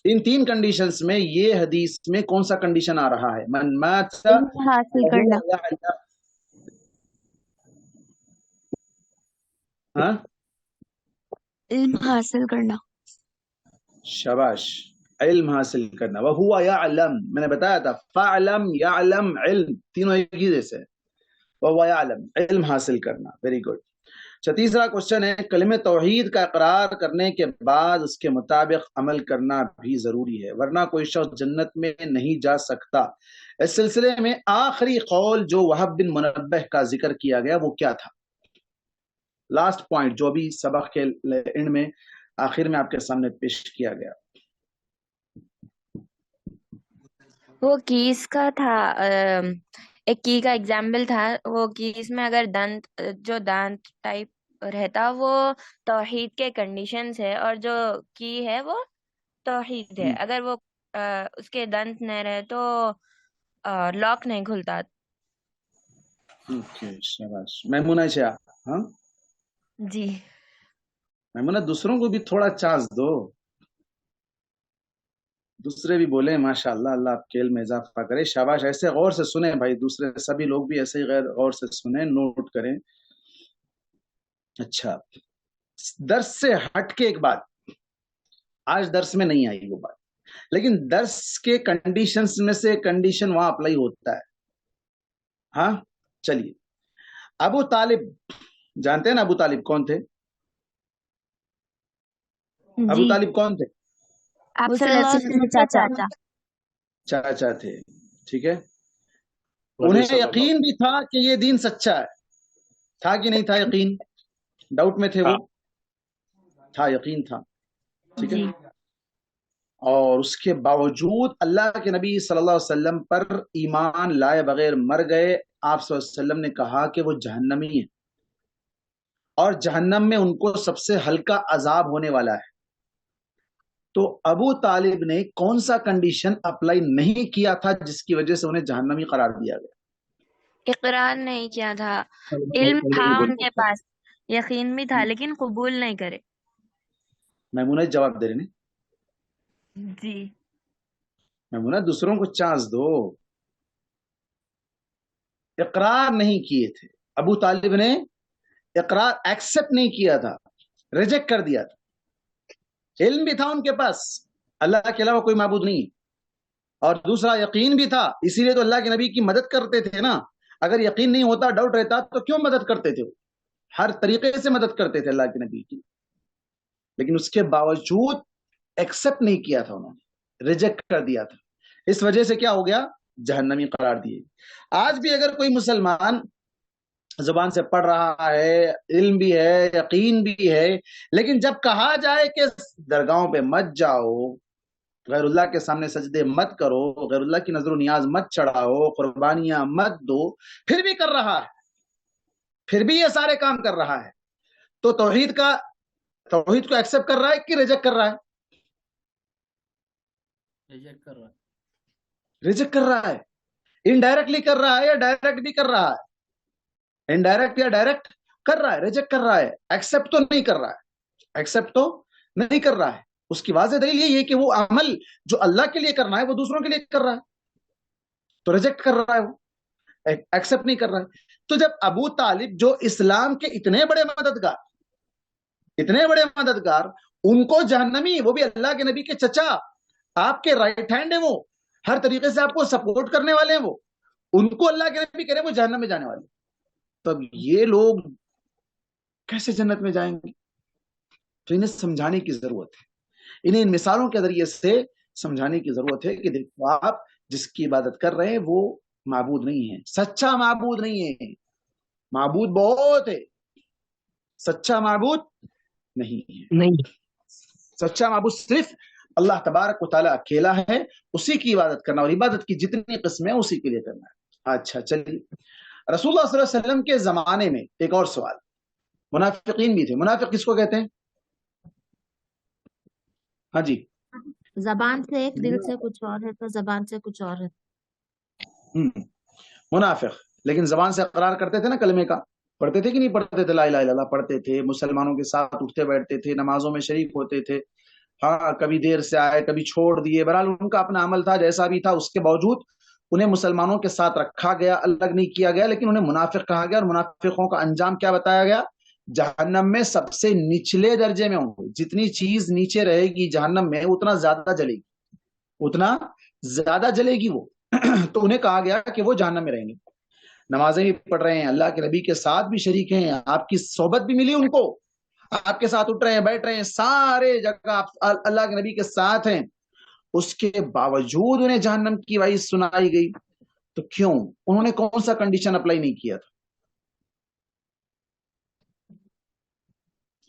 ان 3 کنڈیشنز میں یہ حدیث میں کون سا کنڈیشن آ رہا ہے؟ من مات حاصل کرنا. ہاں علم حاصل کرنا. شاباش، علم حاصل کرنا. وَهُوَ يَعْلَمْ، میں نے بتایا تھا فَعْلَمْ يَعْلَمْ علم تینوں ایک ہی جیسے ہے. وَهُوَ يَعْلَمْ علم حاصل کرنا. Very good. اچھا تیسرا کوشچن ہے، کلمہ توحید کا اقرار کرنے کے بعد اس کے مطابق عمل کرنا بھی ضروری ہے، ورنہ کوئی شخص جنت میں نہیں جا سکتا. اس سلسلے میں آخری قول جو وہب بن منبہ کا ذکر کیا گیا وہ کیا تھا؟ لاسٹ پوائنٹ جو بھی سبق کے اینڈ میں آخر میں آپ کے سامنے پیش کیا گیا. وہ کیس کا تھا، ایک کی کا ایگزامپل تھا. وہ کیس میں اگر دانت ٹائپ رہتا وہ توحید کے کنڈیشنز ہے، اور جو کی ہے وہ توحید ہے. اگر وہ اس کے دانت نہیں رہے تو لاک نہیں کھلتا. اوکے شاباش. میمونہ شاہ. ہاں جی میمونہ دوسروں کو بھی تھوڑا چانس دو، دوسرے بھی بولیں ماشاء اللہ، اللہ آپ کے علم میں اضافہ کرے. شاباش، ایسے غور سے سنیں بھائی، دوسرے سبھی لوگ بھی ایسے ہی غور سے سنیں، نوٹ کریں. اچھا درس سے ہٹ کے ایک بات، آج درس میں نہیں آئی وہ بات، لیکن درس کے کنڈیشنز میں سے کنڈیشن وہاں اپلائی ہوتا ہے. ہاں چلیے، ابو طالب جانتے ہیں نا ابو طالب کون تھے؟ ابو جی طالب کون تھے؟ آپ صلی اللہ علیہ وسلم کے چاچا. چاچا تھے. ٹھیک ہے، ولی انہیں صلی اللہ یقین بھی تھا کہ یہ دین سچا ہے، تھا کہ نہیں تھا یقین؟ ڈاؤٹ میں تھے وہ؟ تھا، یقین تھا. ٹھیک ہے، جی اور اس کے باوجود اللہ کے نبی صلی اللہ علیہ وسلم پر ایمان لائے بغیر مر گئے. آپ صلی اللہ علیہ وسلم نے کہا کہ وہ جہنمی ہیں اور جہنم میں ان کو سب سے ہلکا عذاب ہونے والا ہے. تو ابو طالب نے کون سا کنڈیشن اپلائی نہیں کیا تھا جس کی وجہ سے انہیں جہنمی قرار دیا گیا؟ اقرار نہیں کیا تھا، علم تھا ان کے پاس، یقین بھی تھا لیکن قبول نہیں کرے. میمونہ جواب دے رہے ہیں. جی میمونہ دوسروں کو چانس دو. اقرار نہیں کیے تھے ابو طالب نے، اقرار ایکسپٹ نہیں کیا تھا، ریجیکٹ کر دیا تھا. علم بھی تھا ان کے پاس، اللہ کے علاوہ کوئی معبود نہیں، اور دوسرا یقین بھی تھا، اسی لیے تو اللہ کے نبی کی مدد کرتے تھے نا. اگر یقین نہیں ہوتا، ڈاؤٹ رہتا تو کیوں مدد کرتے تھے؟ ہر طریقے سے مدد کرتے تھے اللہ کے نبی کی، لیکن اس کے باوجود ایکسپٹ نہیں کیا تھا، انہوں نے ریجیکٹ کر دیا تھا. اس وجہ سے کیا ہو گیا؟ جہنمی قرار دیے. آج بھی اگر کوئی مسلمان زبان سے پڑھ رہا ہے، علم بھی ہے، یقین بھی ہے، لیکن جب کہا جائے کہ درگاہوں پہ مت جاؤ، غیر اللہ کے سامنے سجدے مت کرو، غیر اللہ کی نظر و نیاز مت چڑھاؤ، قربانیاں مت دو، پھر بھی کر رہا ہے، پھر بھی یہ سارے کام کر رہا ہے، تو توحید کو ایکسپٹ کر رہا ہے کہ ریجیکٹ کر رہا ہے؟ ریجیکٹ کر رہا ہے. انڈائریکٹلی کر رہا ہے یا ڈائریکٹ بھی کر رہا ہے؟ انڈائریکٹ یا ڈائریکٹ کر رہا ہے، ریجیکٹ کر رہا ہے، ایکسپٹ تو نہیں کر رہا ہے. ایکسپٹ تو نہیں کر رہا ہے. اس کی واضح دلیل یہ ہے کہ وہ عمل جو اللہ کے لیے کرنا ہے وہ دوسروں کے لیے کر رہا ہے، تو ریجیکٹ کر رہا ہے، وہ ایکسپٹ نہیں کر رہا ہے. تو جب ابو طالب جو اسلام کے اتنے بڑے مددگار، ان کو جہنمی، وہ بھی اللہ کے نبی کے چچا، آپ کے رائٹ ہینڈ ہیں، وہ ہر طریقے سے آپ کو سپورٹ کرنے والے ہیں، وہ ان کو اللہ کے نبی کہہ رہے ہیں وہ جہنم میں جانے والے، تب یہ لوگ کیسے جنت میں جائیں گے؟ تو انہیں سمجھانے کی ضرورت ہے، انہیں ان مثالوں کے ذریعے سے سمجھانے کی ضرورت ہے کہ دیکھو آپ جس کی عبادت کر رہے ہیں وہ معبود نہیں ہے، سچا معبود نہیں ہے. معبود بہت ہے، سچا معبود نہیں ہے. سچا معبود صرف اللہ تبارک و تعالیٰ اکیلا ہے، اسی کی عبادت کرنا، اور عبادت کی جتنی قسمیں اسی کے لیے کرنا ہے. اچھا چلیے، رسول اللہ صلی اللہ علیہ وسلم کے زمانے میں ایک اور سوال، منافقین بھی تھے. منافق کس کو کہتے ہیں؟ ہاں جی، زبان سے ایک، دل سے کچھ اور ہے، تو زبان سے کچھ اور ہے. منافق، لیکن زبان سے اقرار کرتے تھے نا کلمے کا، پڑھتے تھے کہ نہیں پڑھتے تھے؟ لا الہ الا اللہ پڑھتے تھے، مسلمانوں کے ساتھ اٹھتے بیٹھتے تھے، نمازوں میں شریک ہوتے تھے. ہاں کبھی دیر سے آئے، کبھی چھوڑ دیے، بہرحال ان کا اپنا عمل تھا جیسا بھی تھا. اس کے باوجود انہیں مسلمانوں کے ساتھ رکھا گیا، الگ نہیں کیا گیا، لیکن انہیں منافق کہا گیا. اور منافقوں کا انجام کیا بتایا گیا؟ جہنم میں سب سے نچلے درجے میں ہوں گے. جتنی چیز نیچے رہے گی جہنم میں اتنا زیادہ جلے گی, اتنا زیادہ جلے گی وہ. تو انہیں کہا گیا کہ وہ جہنم میں رہیں گے. نمازیں بھی پڑھ رہے ہیں, اللہ کے نبی کے ساتھ بھی شریک ہیں, آپ کی صحبت بھی ملی ان کو, آپ کے ساتھ اٹھ رہے ہیں, بیٹھ رہے ہیں, سارے جگہ آپ اللہ کے نبی کے ساتھ ہیں, اس کے باوجود انہیں جہنم کی وعید سنائی گئی. تو کیوں؟ انہوں نے کون سا کنڈیشن اپلائی نہیں کیا تھا؟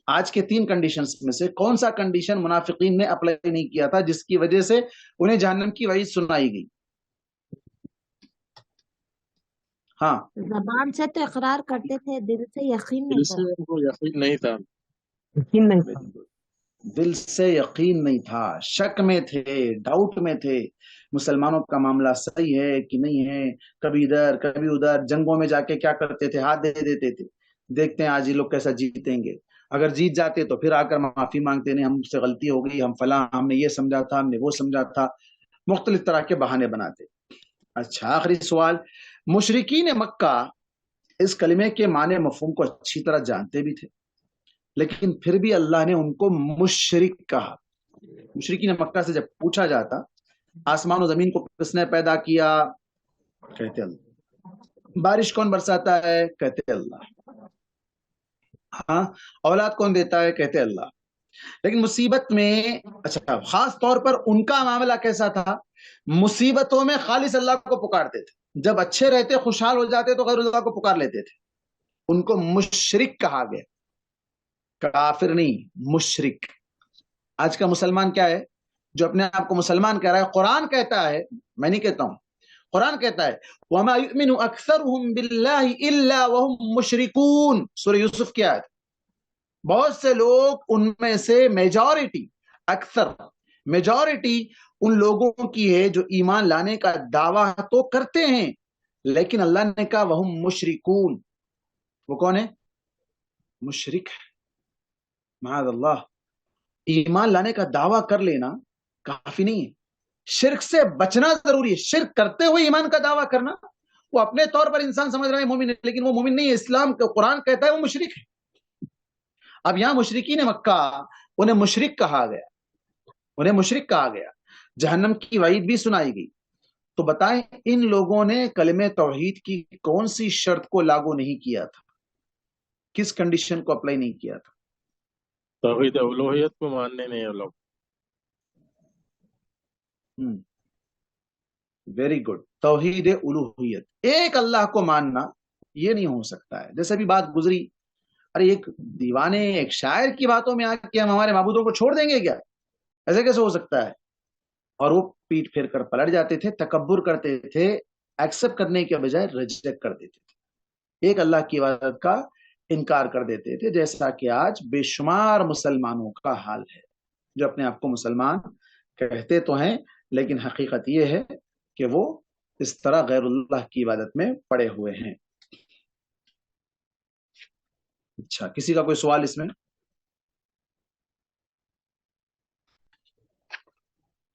آج کے 3 کنڈیشنز میں سے کون سا کنڈیشن منافقین نے اپلائی نہیں کیا تھا جس کی وجہ سے انہیں جہنم کی وعید سنائی گئی؟ ہاں, زبان سے تو اقرار کرتے تھے, دل سے یقین دل نہیں سے تھا. ان کو یقین نہیں تھا. یقین نہیں تھا. دل سے یقین نہیں تھا, شک میں تھے, ڈاؤٹ میں تھے, مسلمانوں کا معاملہ صحیح ہے کہ نہیں ہے, کبھی ادھر کبھی ادھر. جنگوں میں جا کے کیا کرتے تھے؟ ہاتھ دے دیتے تھے, دیکھتے ہیں آج یہ لوگ کیسا جیتیں گے. اگر جیت جاتے تو پھر آ کر معافی مانگتے, نہیں ہم سے غلطی ہو گئی, ہم فلاں, ہم نے یہ سمجھا تھا, ہم نے وہ سمجھا تھا, مختلف طرح کے بہانے بناتے. اچھا, آخری سوال. مشرکین مکہ اس کلمے کے معنی مفہوم کو اچھی طرح جانتے بھی تھے, لیکن پھر بھی اللہ نے ان کو مشرک کہا. مشرکین مکہ سے جب پوچھا جاتا آسمان و زمین کو کس نے پیدا کیا, کہتے اللہ. بارش کون برساتا ہے, کہتے اللہ. ہاں, اولاد کون دیتا ہے, کہتے اللہ. لیکن مصیبت میں, اچھا خاص طور پر ان کا معاملہ کیسا تھا, مصیبتوں میں خالص اللہ کو پکارتے تھے, جب اچھے رہتے خوشحال ہو جاتے تو غیر اللہ کو پکار لیتے تھے. ان کو مشرک کہا گیا, کافر نہیں, مشرک. آج کا مسلمان کیا ہے جو اپنے آپ کو مسلمان کہہ رہا ہے؟ قرآن کہتا ہے, میں نہیں کہتا ہوں, قرآن کہتا ہے وَمَا يُؤْمِنُ أَكْثَرُهُمْ بِاللَّهِ إِلَّا وَهُمْ مُشْرِكُونَ. سورہ یوسف کی آیت. بہت سے لوگ ان میں سے میجورٹی, اکثر میجورٹی ان لوگوں کی ہے جو ایمان لانے کا دعویٰ تو کرتے ہیں, لیکن اللہ نے کہا وَهُمْ مُشْرِكُونَ. وہ کون ہے؟ مشرک ہے. معاذ اللہ. ایمان لانے کا دعویٰ کر لینا کافی نہیں ہے, شرک سے بچنا ضروری ہے. شرک کرتے ہوئے ایمان کا دعویٰ کرنا, وہ اپنے طور پر انسان سمجھ رہا ہے مومن ہے, لیکن وہ مومن نہیں ہے. اسلام کا قرآن کہتا ہے وہ مشرک ہے. اب یہاں مشرکین مکہ انہیں مشرک کہا گیا, انہیں مشرک کہا گیا, جہنم کی وعید بھی سنائی گئی. تو بتائیں ان لوگوں نے کلمہ توحید کی کون سی شرط کو لاگو نہیں کیا تھا, کس کنڈیشن کو اپلائی نہیں کیا تھا؟ توحید الوہیت کو ماننے نہیں ہیں لوگ. Very good. توحید الوہیت, ایک اللہ کو ماننا, یہ نہیں ہو سکتا ہے. جیسے بھی بات گزری, ارے ایک دیوانے ایک شاعر کی باتوں میں آ کے ہم ہمارے معبودوں کو چھوڑ دیں گے کیا؟ ایسے کیسے ہو سکتا ہے؟ اور وہ پیٹ پھیر کر پلٹ جاتے تھے, تکبر کرتے تھے, ایکسپٹ کرنے کے بجائے ریجیکٹ کر دیتے تھے, ایک اللہ کی عبادت کا انکار کر دیتے تھے. جیسا کہ آج بے شمار مسلمانوں کا حال ہے, جو اپنے آپ کو مسلمان کہتے تو ہیں لیکن حقیقت یہ ہے کہ وہ اس طرح غیر اللہ کی عبادت میں پڑے ہوئے ہیں. اچھا, کسی کا کوئی سوال اس میں؟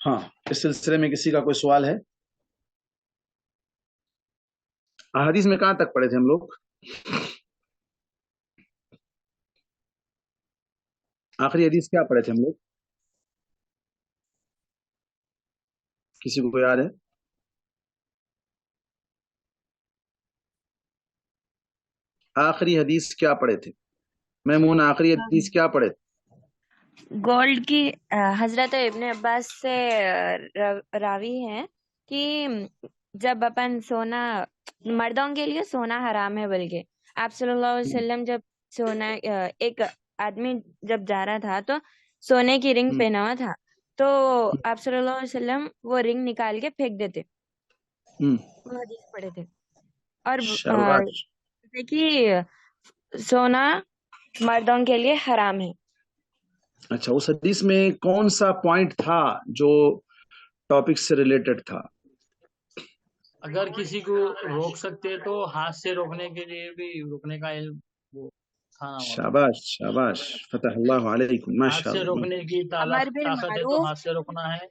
ہاں, اس سلسلے میں کسی کا کوئی سوال ہے؟ احادیث میں کہاں تک پڑھے تھے ہم لوگ؟ آخری حدیث کیا پڑھے تھے ہم لوگ؟ کسی کو یاد ہے؟ آخری حدیث کیا پڑھے تھے میمون؟ آخری حدیث کیا پڑھے تھے؟ گولڈ کی حضرت ابن عباس سے راوی ہے کہ جب اپن سونا, مردوں کے لیے سونا حرام ہے, بلکہ آپ صلی اللہ علیہ وسلم جب سونا, ایک آدمی جب جا رہا تھا تو سونے کی رنگ پہنا ہوا تھا, تو آپ صلی اللہ علیہ وسلم وہ رنگ نکال کے پھینک دیتے, وہ حدیث پڑھے تھے. اور دیکھیے سونا مردوں کے لیے حرام ہے. اچھا, اس حدیث میں کون سا پوائنٹ تھا جو ٹاپک سے ریلیٹڈ تھا؟ اگر کسی کو روک سکتے تو ہاتھ سے روکنے کے لیے بھی روکنے کا علم وہ تھا. شاباش شاباش, فتح اللہ علیکم, ہاتھ سے روکنے کی طاقت ہے تو ہاتھ سے روکنا ہے,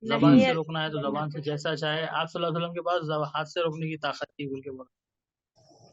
زبان سے روکنا ہے تو زبان سے, جیسا چاہے. آپ صلی اللہ علیہ وسلم کے پاس ہاتھ سے روکنے کی طاقت تھی بول کے بولا.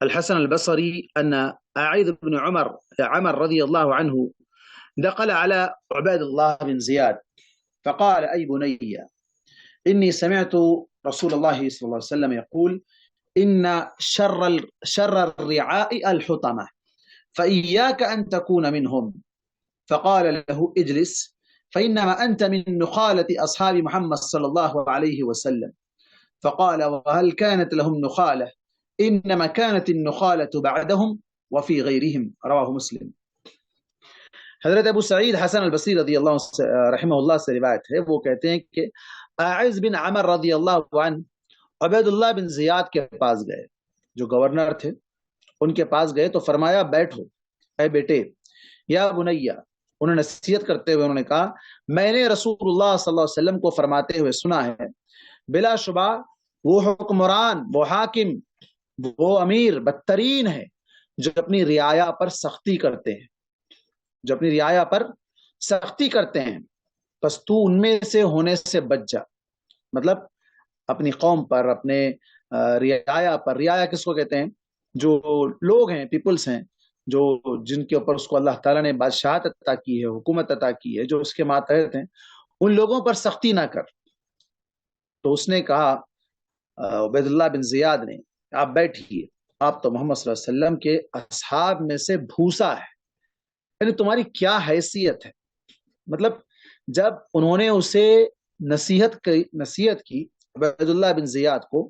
الحسن البصري أن أعيذ بن عمر رضي الله عنه دخل على عباد الله بن زياد فقال أي بني إني سمعت رسول الله صلى الله عليه وسلم يقول إن شر الرعاء الحطمة فإياك أن تكون منهم. فقال له اجلس فإنما أنت من نخالة أصحاب محمد صلى الله عليه وسلم. فقال وهل كانت لهم نخالة؟ إنما كانت النخالة بعدهم وفي غيرهم. رواه مسلم. حضرت ابو سعید حسن البصری رضی اللہ رحمہ اللہ سے روایت ہے، وہ کہتے ہیں کہ اعز بن عمر رضی اللہ عنہ عبید اللہ بن زیاد کے پاس گئے، جو گورنر تھے، ان کے پاس گئے تو فرمایا بیٹھو اے بیٹے، یا بنیا، انہیں نصیحت کرتے ہوئے انہوں نے کہا میں نے رسول اللہ صلی اللہ علیہ وسلم کو فرماتے ہوئے سنا ہے، بلا شبہ وہ حکمران، وہ حاکم، وہ امیر بدترین ہے جو اپنی رعایا پر سختی کرتے ہیں، جو اپنی رعایا پر سختی کرتے ہیں، بس تو ان میں سے ہونے سے بچ جا. مطلب اپنی قوم پر، اپنے رعایا پر، رعایا کس کو کہتے ہیں؟ جو لوگ ہیں، پیپلز ہیں، جو جن کے اوپر اس کو اللہ تعالیٰ نے بادشاہت عطا کی ہے، حکومت عطا کی ہے، جو اس کے ماتحت ہیں، ان لوگوں پر سختی نہ کر. تو اس نے کہا عبید اللہ بن زیاد نے، آپ بیٹھیے، آپ تو محمد صلی اللہ علیہ وسلم کے اصحاب میں سے بھوسا ہے، یعنی تمہاری کیا حیثیت ہے. مطلب جب انہوں نے اسے نصیحت کی عبید اللہ بن زیاد کو،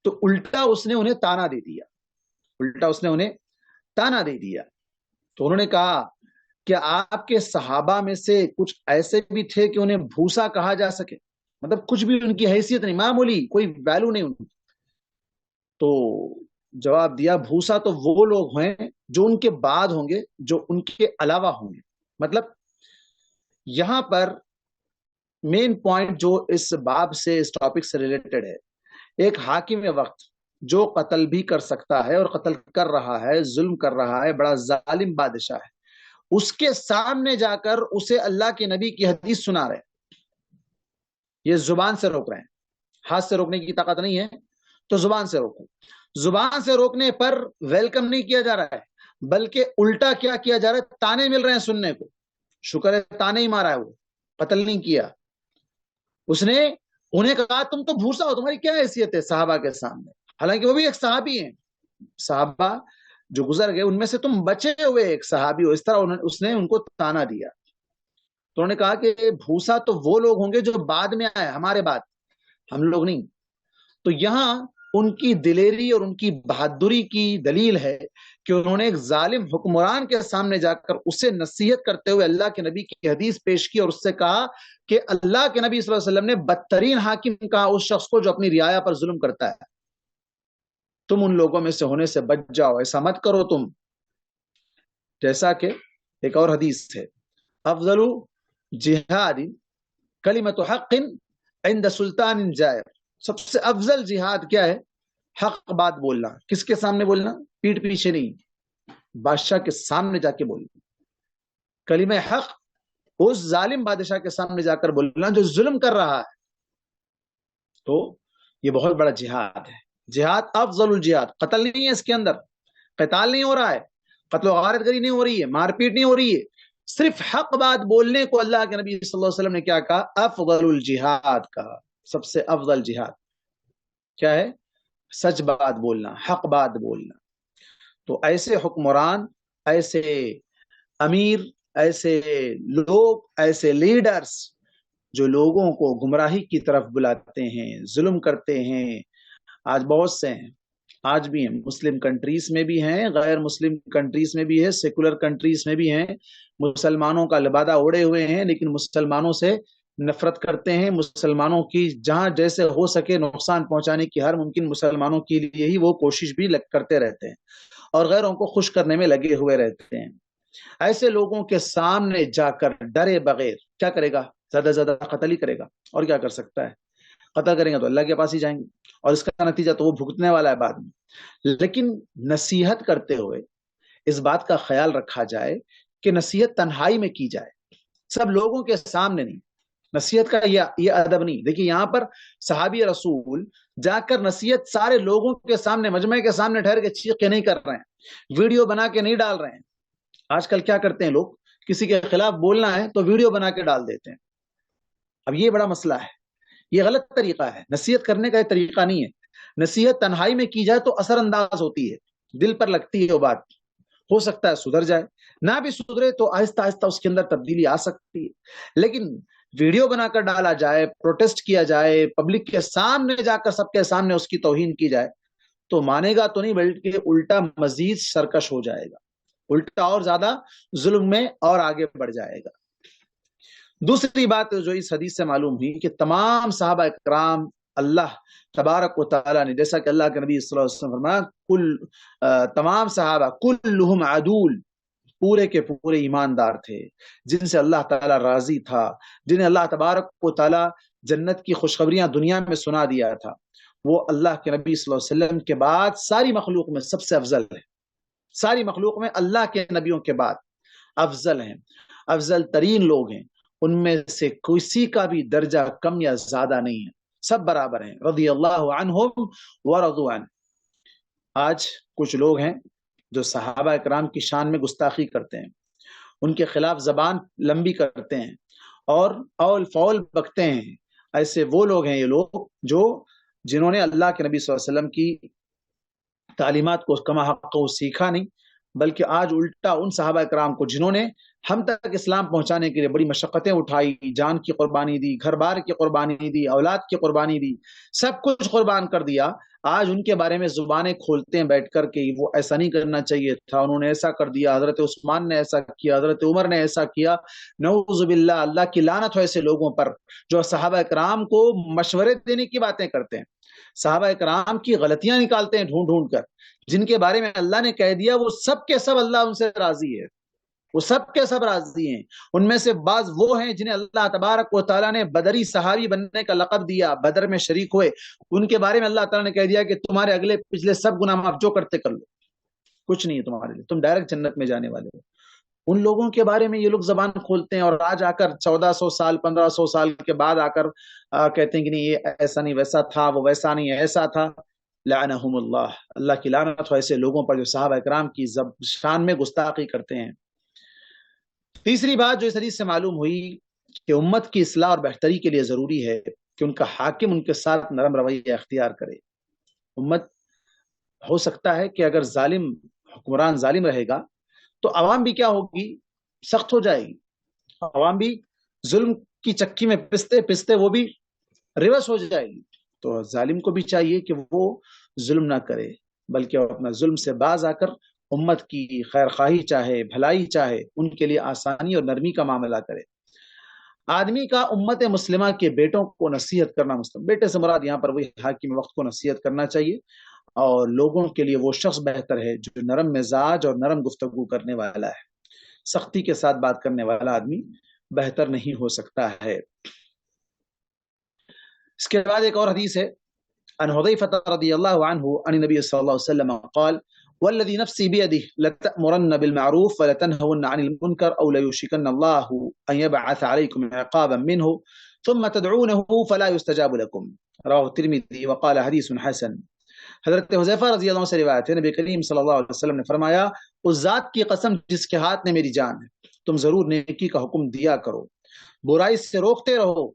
تو الٹا اس نے انہیں تانا دے دیا، تو انہوں نے کہا کہ آپ کے صحابہ میں سے کچھ ایسے بھی تھے کہ انہیں بھوسا کہا جا سکے، مطلب کچھ بھی ان کی حیثیت نہیں، معمولی، کوئی ویلو نہیں ان کی. تو جواب دیا بھوسا تو وہ لوگ ہیں جو ان کے بعد ہوں گے، جو ان کے علاوہ ہوں گے. مطلب یہاں پر مین پوائنٹ جو اس باب سے، اس ٹاپک سے ریلیٹڈ ہے، ایک حاکم وقت جو قتل بھی کر سکتا ہے اور قتل کر رہا ہے، ظلم کر رہا ہے، بڑا ظالم بادشاہ ہے، اس کے سامنے جا کر اسے اللہ کے نبی کی حدیث سنا رہے ہیں. یہ زبان سے روک رہے ہیں، ہاتھ سے روکنے کی طاقت نہیں ہے تو زبان سے روکو. زبان سے روکنے پر ویلکم نہیں کیا جا رہا ہے، بلکہ الٹا کیا کیا جا رہا ہے، تانے مل رہے ہیں سننے کو. شکر ہے تانے ہی مارا ہے، وہ قتل نہیں کیا. اس نے انہیں کہا تم تو بھوسا ہو، تمہاری کیا حیثیت ہے صحابہ کے سامنے، حالانکہ وہ بھی ایک صحابی ہیں. صحابہ جو گزر گئے ان میں سے تم بچے ہوئے ایک صحابی ہو. اس طرح اس نے ان کو تانا دیا. تو انہوں نے کہا کہ بھوسا تو وہ لوگ ہوں گے جو بعد میں آئے، ہمارے بعد، ہم لوگ نہیں. تو یہاں ان کی دلیری اور ان کی بہادری کی دلیل ہے کہ انہوں نے ایک ظالم حکمران کے سامنے جا کر اسے نصیحت کرتے ہوئے اللہ کے نبی کی حدیث پیش کی اور اس سے کہا کہ اللہ کے نبی صلی اللہ علیہ وسلم نے بدترین حاکم کہا اس شخص کو جو اپنی رعایا پر ظلم کرتا ہے. تم ان لوگوں میں سے ہونے سے بچ جاؤ، ایسا مت کرو تم. جیسا کہ ایک اور حدیث ہے، افضل جہاد کلمۃ حق عند سلطان جائر. سب سے افضل جہاد کیا ہے؟ حق بات بولنا. کس کے سامنے بولنا؟ پیٹ پیچھے نہیں، بادشاہ کے سامنے جا کے بولنا. کلمہ حق اس ظالم بادشاہ کے سامنے جا کر بولنا جو ظلم کر رہا ہے. تو یہ بہت بڑا جہاد ہے. جہاد افضل الجہاد. قتل نہیں ہے اس کے اندر، قتال نہیں ہو رہا ہے، قتل و غارت گری نہیں ہو رہی ہے، مار پیٹ نہیں ہو رہی ہے، صرف حق بات بولنے کو اللہ کے نبی صلی اللہ علیہ وسلم نے کیا کہا؟ افضل الجہاد کہا. سب سے افضل جہاد کیا ہے؟ سچ بات بولنا، حق بات بولنا. تو ایسے حکمران، ایسے امیر، ایسے لوگ، ایسے لیڈرز جو لوگوں کو گمراہی کی طرف بلاتے ہیں، ظلم کرتے ہیں، آج بہت سے ہیں، آج بھی ہیں، مسلم کنٹریز میں بھی ہیں، غیر مسلم کنٹریز میں بھی ہے، سیکولر کنٹریز میں بھی ہیں، مسلمانوں کا لبادہ اوڑے ہوئے ہیں لیکن مسلمانوں سے نفرت کرتے ہیں، مسلمانوں کی جہاں جیسے ہو سکے نقصان پہنچانے کی ہر ممکن مسلمانوں کے لیے ہی وہ کوشش بھی کرتے رہتے ہیں اور غیروں کو خوش کرنے میں لگے ہوئے رہتے ہیں. ایسے لوگوں کے سامنے جا کر ڈرے بغیر کیا کرے گا؟ زیادہ سے زیادہ قتل ہی کرے گا. اور کیا کر سکتا ہے؟ قتل کریں گے تو اللہ کے پاس ہی جائیں گے اور اس کا نتیجہ تو وہ بھگتنے والا ہے بعد میں. لیکن نصیحت کرتے ہوئے اس بات کا خیال رکھا جائے کہ نصیحت تنہائی میں کی جائے، سب لوگوں کے سامنے نہیں. نصیحت کا یہ ادب نہیں. دیکھیے یہاں پر صحابی رسول جا کر نصیحت سارے لوگوں کے سامنے، مجمع کے سامنے ٹھہر کے چیخ کے نہیں کر رہے ہیں، ویڈیو بنا کے نہیں ڈال رہے ہیں. آج کل کیا کرتے ہیں لوگ، کسی کے خلاف بولنا ہے تو ویڈیو بنا کے ڈال دیتے ہیں. اب یہ بڑا مسئلہ ہے، یہ غلط طریقہ ہے، نصیحت کرنے کا یہ طریقہ نہیں ہے. نصیحت تنہائی میں کی جائے تو اثر انداز ہوتی ہے، دل پر لگتی ہے وہ بات، ہو سکتا ہے سدھر جائے، نہ بھی سدھرے تو آہستہ آہستہ اس کے اندر تبدیلی آ سکتی ہے. لیکن ویڈیو بنا کر ڈالا جائے، پروٹیسٹ کیا جائے، پبلک کے سامنے جا کر سب کے سامنے اس کی توہین کی جائے تو مانے گا تو نہیں، بلکہ الٹا مزید سرکش ہو جائے گا، الٹا اور زیادہ ظلم میں اور آگے بڑھ جائے گا. دوسری بات جو اس حدیث سے معلوم ہوئی کہ تمام صحابہ اکرام اللہ تبارک و تعالیٰ نے، جیسا کہ اللہ کے نبی صلی اللہ علیہ وسلم فرمایا، تمام صحابہ کلہم عدول، پورے کے پورے ایماندار تھے، جن سے اللہ تعالیٰ راضی تھا، جنہیں اللہ تبارک و تعالیٰ جنت کی خوشخبریاں دنیا میں سنا دیا تھا. وہ اللہ کے نبی صلی اللہ علیہ وسلم کے بعد ساری مخلوق میں سب سے افضل ہے. ساری مخلوق میں اللہ کے نبیوں کے بعد افضل ہیں، افضل ترین لوگ ہیں. ان میں سے کسی کا بھی درجہ کم یا زیادہ نہیں ہے، سب برابر ہیں. رضی اللہ عنہم ورضوا عنہ. آج کچھ لوگ ہیں جو صحابہ اکرام کی شان میں گستاخی کرتے ہیں، ان کے خلاف زبان لمبی کرتے ہیں اور اول فول بکتے ہیں. ایسے وہ لوگ ہیں، یہ لوگ جنہوں نے اللہ کے نبی صلی اللہ علیہ وسلم کی تعلیمات کو کما حق کو سیکھا نہیں، بلکہ آج الٹا ان صحابہ اکرام کو جنہوں نے ہم تک اسلام پہنچانے کے لیے بڑی مشقتیں اٹھائی، جان کی قربانی دی، گھر بار کی قربانی دی، اولاد کی قربانی دی، سب کچھ قربان کر دیا، آج ان کے بارے میں زبانیں کھولتے ہیں بیٹھ کر کے وہ ایسا نہیں کرنا چاہیے تھا، انہوں نے ایسا کر دیا، حضرت عثمان نے ایسا کیا، حضرت عمر نے ایسا کیا. نعوذ باللہ، اللہ کی لعنت ہو ایسے لوگوں پر جو صحابہ اکرام کو مشورے دینے کی باتیں کرتے ہیں، صحابہ اکرام کی غلطیاں نکالتے ہیں ڈھونڈ ڈھونڈ کر، جن کے بارے میں اللہ نے کہہ دیا وہ سب کے سب اللہ ان سے راضی ہے، وہ سب کے سب راضی ہیں. ان میں سے بعض وہ ہیں جنہیں اللہ تبارک و تعالیٰ نے بدری صحابی بننے کا لقب دیا، بدر میں شریک ہوئے، ان کے بارے میں اللہ تعالیٰ نے کہہ دیا کہ تمہارے اگلے پچھلے سب گناہ معاف، جو کرتے کر لو، کچھ نہیں ہے تمہارے لیے، تم ڈائریکٹ جنت میں جانے والے ہو. ان لوگوں کے بارے میں یہ لوگ زبان کھولتے ہیں اور آج آ کر 1400 سال 1500 سال کے بعد آ کر کہتے ہیں کہ نہیں یہ ایسا نہیں ویسا تھا، وہ ویسا نہیں ایسا تھا. لعنہم اللہ، اللہ کی لعنت ہو ایسے لوگوں پر جو صحابہ اکرام کی شان میں گستاخی کرتے ہیں. تیسری بات جو اس حدیث سے معلوم ہوئی کہ امت کی اصلاح اور بہتری کے لیے ضروری ہے کہ ان کا حاکم ان کے ساتھ نرم رویہ اختیار کرے. امت ہو سکتا ہے کہ اگر حکمران ظالم رہے گا تو عوام بھی کیا ہوگی، سخت ہو جائے گی، عوام بھی ظلم کی چکی میں پستے پستے وہ بھی ریورس ہو جائے گی. تو ظالم کو بھی چاہیے کہ وہ ظلم نہ کرے بلکہ اپنا ظلم سے باز آ کر امت کی خیر خواہی چاہے، بھلائی چاہے، ان کے لیے آسانی اور نرمی کا معاملہ کرے. آدمی کا امت مسلمہ کے بیٹوں کو نصیحت کرنا، بیٹے سے مراد یہاں پر وہی حاکم وقت کو نصیحت کرنا چاہیے، اور لوگوں کے لیے وہ شخص بہتر ہے جو نرم مزاج اور نرم گفتگو کرنے والا ہے. سختی کے ساتھ بات کرنے والا آدمی بہتر نہیں ہو سکتا ہے. اس کے بعد ایک اور حدیث ہے، عن حذیفہ رضی اللہ عنہ عن نبی صلی اللہ علیہ وسلم قال والذی نفسی بیدہ لتأمرن بالمعروف ولتنہون عن المنکر او لیوشکن اللہ ان یبعث علیکم عقابا منہ ثم تدعونه فلا يستجاب لکم. رواہ الترمذی وقال حدیث حسن. حضرت حذیفہ رضی اللہ عنہ سے روایت ہے، نبی کریم صلی اللہ علیہ وسلم نے فرمایا، اس ذات کی قسم جس کے ہاتھ میں میری جان ہے، تم ضرور نیکی کا حکم دیا کرو، برائی سے روکتے رہو،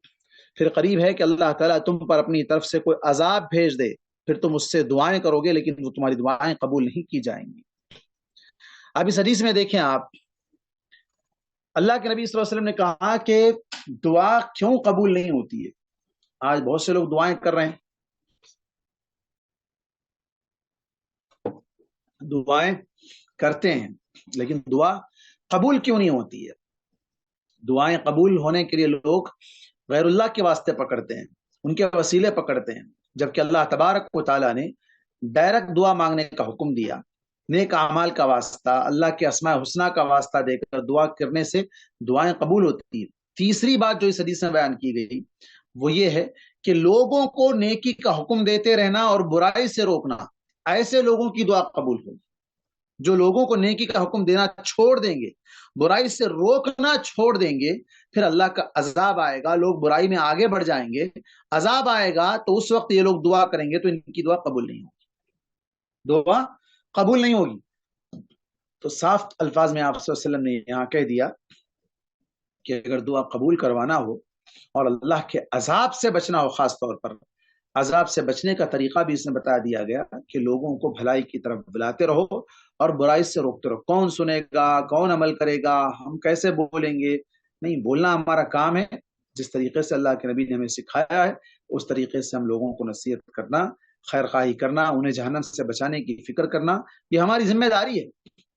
پھر قریب ہے کہ اللہ تعالیٰ تم پر اپنی طرف سے کوئی عذاب بھیج دے پھر تم اس سے دعائیں کرو گے لیکن وہ تمہاری دعائیں قبول نہیں کی جائیں گی۔ اب اس حدیث میں دیکھیں آپ، اللہ کے نبی صلی اللہ علیہ وسلم نے کہا کہ دعا کیوں قبول نہیں ہوتی ہے۔ آج بہت سے لوگ دعائیں کر رہے ہیں، دعائیں کرتے ہیں، لیکن دعا قبول کیوں نہیں ہوتی ہے؟ دعائیں قبول ہونے کے لیے لوگ غیر اللہ کے واسطے پکڑتے ہیں، ان کے وسیلے پکڑتے ہیں، جبکہ اللہ تبارک و تعالیٰ نے ڈائریکٹ دعا مانگنے کا حکم دیا۔ نیک اعمال کا واسطہ، اللہ کے اسماء حسنہ کا واسطہ دے کر دعا کرنے سے دعائیں قبول ہوتی ہیں۔ تیسری بات جو اس حدیث میں بیان کی گئی وہ یہ ہے کہ لوگوں کو نیکی کا حکم دیتے رہنا اور برائی سے روکنا، ایسے لوگوں کی دعا قبول ہوگی جو لوگوں کو نیکی کا حکم دینا چھوڑ دیں گے، برائی سے روکنا چھوڑ دیں گے، پھر اللہ کا عذاب آئے گا، لوگ برائی میں آگے بڑھ جائیں گے، عذاب آئے گا تو اس وقت یہ لوگ دعا کریں گے تو ان کی دعا قبول نہیں ہوگی، دعا قبول نہیں ہوگی۔ تو صاف الفاظ میں آپ صلی اللہ علیہ وسلم نے یہاں کہہ دیا کہ اگر دعا قبول کروانا ہو اور اللہ کے عذاب سے بچنا ہو، خاص طور پر عذاب سے بچنے کا طریقہ بھی اس میں بتا دیا گیا کہ لوگوں کو بھلائی کی طرف بلاتے رہو اور برائی سے روکتے رہو۔ کون سنے گا، کون عمل کرے گا، ہم کیسے بولیں گے؟ نہیں، بولنا ہمارا کام ہے، جس طریقے سے اللہ کے نبی نے ہمیں سکھایا ہے اس طریقے سے ہم لوگوں کو نصیحت کرنا، خیر خواہی کرنا، انہیں جہنم سے بچانے کی فکر کرنا، یہ ہماری ذمہ داری ہے،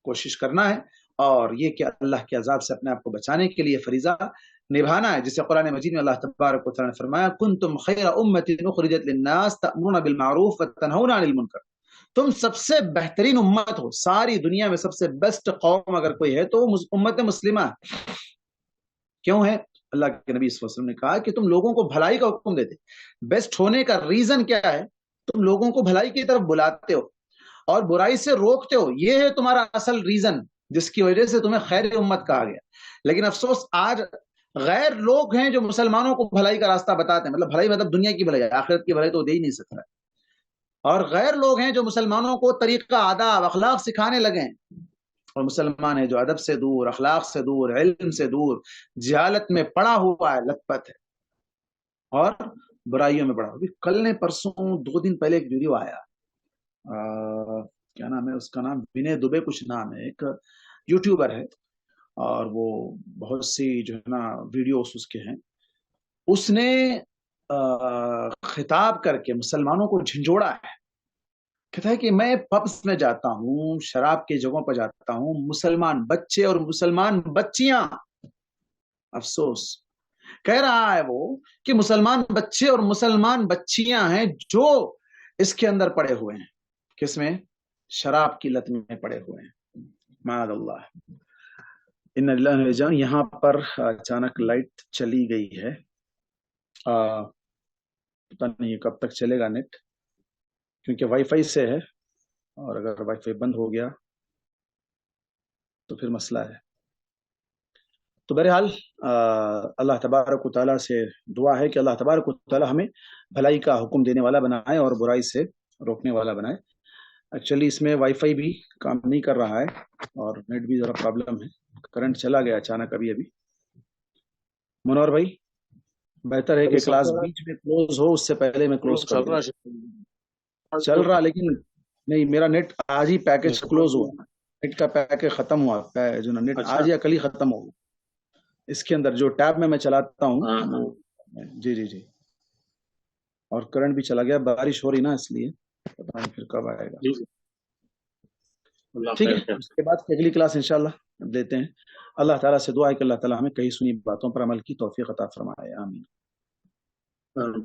کوشش کرنا ہے، اور یہ کہ اللہ کے عذاب سے اپنے آپ کو بچانے کے لیے فریضہ نبھانا ہے، جسے قرآن مجید میں اللہ تبارک و تعالیٰ نے فرمایا کنتم خیر امت اخرجت للناس تأمرون بالمعروف وتنہون عن المنکر، تم سب سے بہترین امت ہو، ساری دنیا میں سب سے بیسٹ قوم اگر کوئی ہے تو امت مسلمہ ہے۔ کیوں ہے؟ اللہ کے نبی صلی اللہ علیہ وسلم نے کہا کہ تم لوگوں کو بھلائی کا حکم دیتے، بیسٹ ہونے کا ریزن کیا ہے؟ تم لوگوں کو بھلائی کی طرف بلاتے ہو اور برائی سے روکتے ہو، یہ ہے تمہارا اصل ریزن جس کی وجہ سے تمہیں خیر امت کہا گیا۔ لیکن افسوس آج غیر لوگ ہیں جو مسلمانوں کو بھلائی کا راستہ بتاتے ہیں، مطلب بھلائی مطلب دنیا کی بھلائی، آخرت کی بھلائی تو دے ہی نہیں سکتا ہے، اور غیر لوگ ہیں جو مسلمانوں کو طریقہ، آداب، اخلاق سکھانے لگے ہیں، اور مسلمان ہے جو ادب سے دور، اخلاق سے دور، علم سے دور، جہالت میں پڑا ہوا ہے، لت پت ہے اور برائیوں میں پڑا ہوا۔ کل نے پرسوں 2 دن پہلے ایک ویڈیو آیا، کیا نام ہے اس کا، نام ونے دوبے کچھ نام ہے، ایک یوٹیوبر ہے اور وہ بہت سی جو ہے نا ویڈیوز اس کے ہیں، اس نے خطاب کر کے مسلمانوں کو جھنجھوڑا ہے، کہتا ہے کہ میں پبس میں جاتا ہوں، شراب کی جگہوں پر جاتا ہوں، مسلمان بچے اور مسلمان بچیاں، افسوس کہہ رہا ہے وہ کہ مسلمان بچے اور مسلمان بچیاں ہیں جو اس کے اندر پڑے ہوئے ہیں، کس میں؟ شراب کی لت میں پڑے ہوئے ہیں، معاذ اللہ۔ ان اللہ، یہاں پر اچانک لائٹ چلی گئی ہے، پتہ نہیں کب تک چلے گا نیٹ، کیونکہ وائی فائی سے ہے، اور اگر وائی فائی بند ہو گیا تو پھر مسئلہ ہے۔ تو بہرحال اللہ تبارک و تعالیٰ سے دعا ہے کہ اللہ تبارک و تعالیٰ ہمیں بھلائی کا حکم دینے والا بنائے اور برائی سے روکنے والا بنائے۔ ایکچولی اس میں وائی فائی بھی کام نہیں کر رہا ہے اور نیٹ بھی ذرا پرابلم ہے، کرنٹ چلا گیا اچانک ابھی۔ منور بھائی، بہتر ہے کہ کلاس بیچ میں کلوز ہو، اس سے پہلے میں کلوز کر دوں۔ چل رہا، لیکن نہیں، میرا نیٹ آج ہی پیکج کلوز ہوا، نیٹ کا پیکج ختم ہوا، جو نا نیٹ آج یا کل ہی ختم ہو گیا۔ اس کے اندر جو ٹیب میں چلاتا ہوں، جی، اور کرنٹ بھی چلا گیا، بارش ہو رہی نا، اس لیے پتہ نہیں پھر کب آئے گا۔ ٹھیک ہے، اس کے بعد اگلی کلاس انشاءاللہ دیتے ہیں۔ اللہ تعالیٰ سے دعا ہے کہ اللہ تعالیٰ ہمیں کہیں سنی باتوں پر عمل کی توفیق عطا فرمائے، آمین۔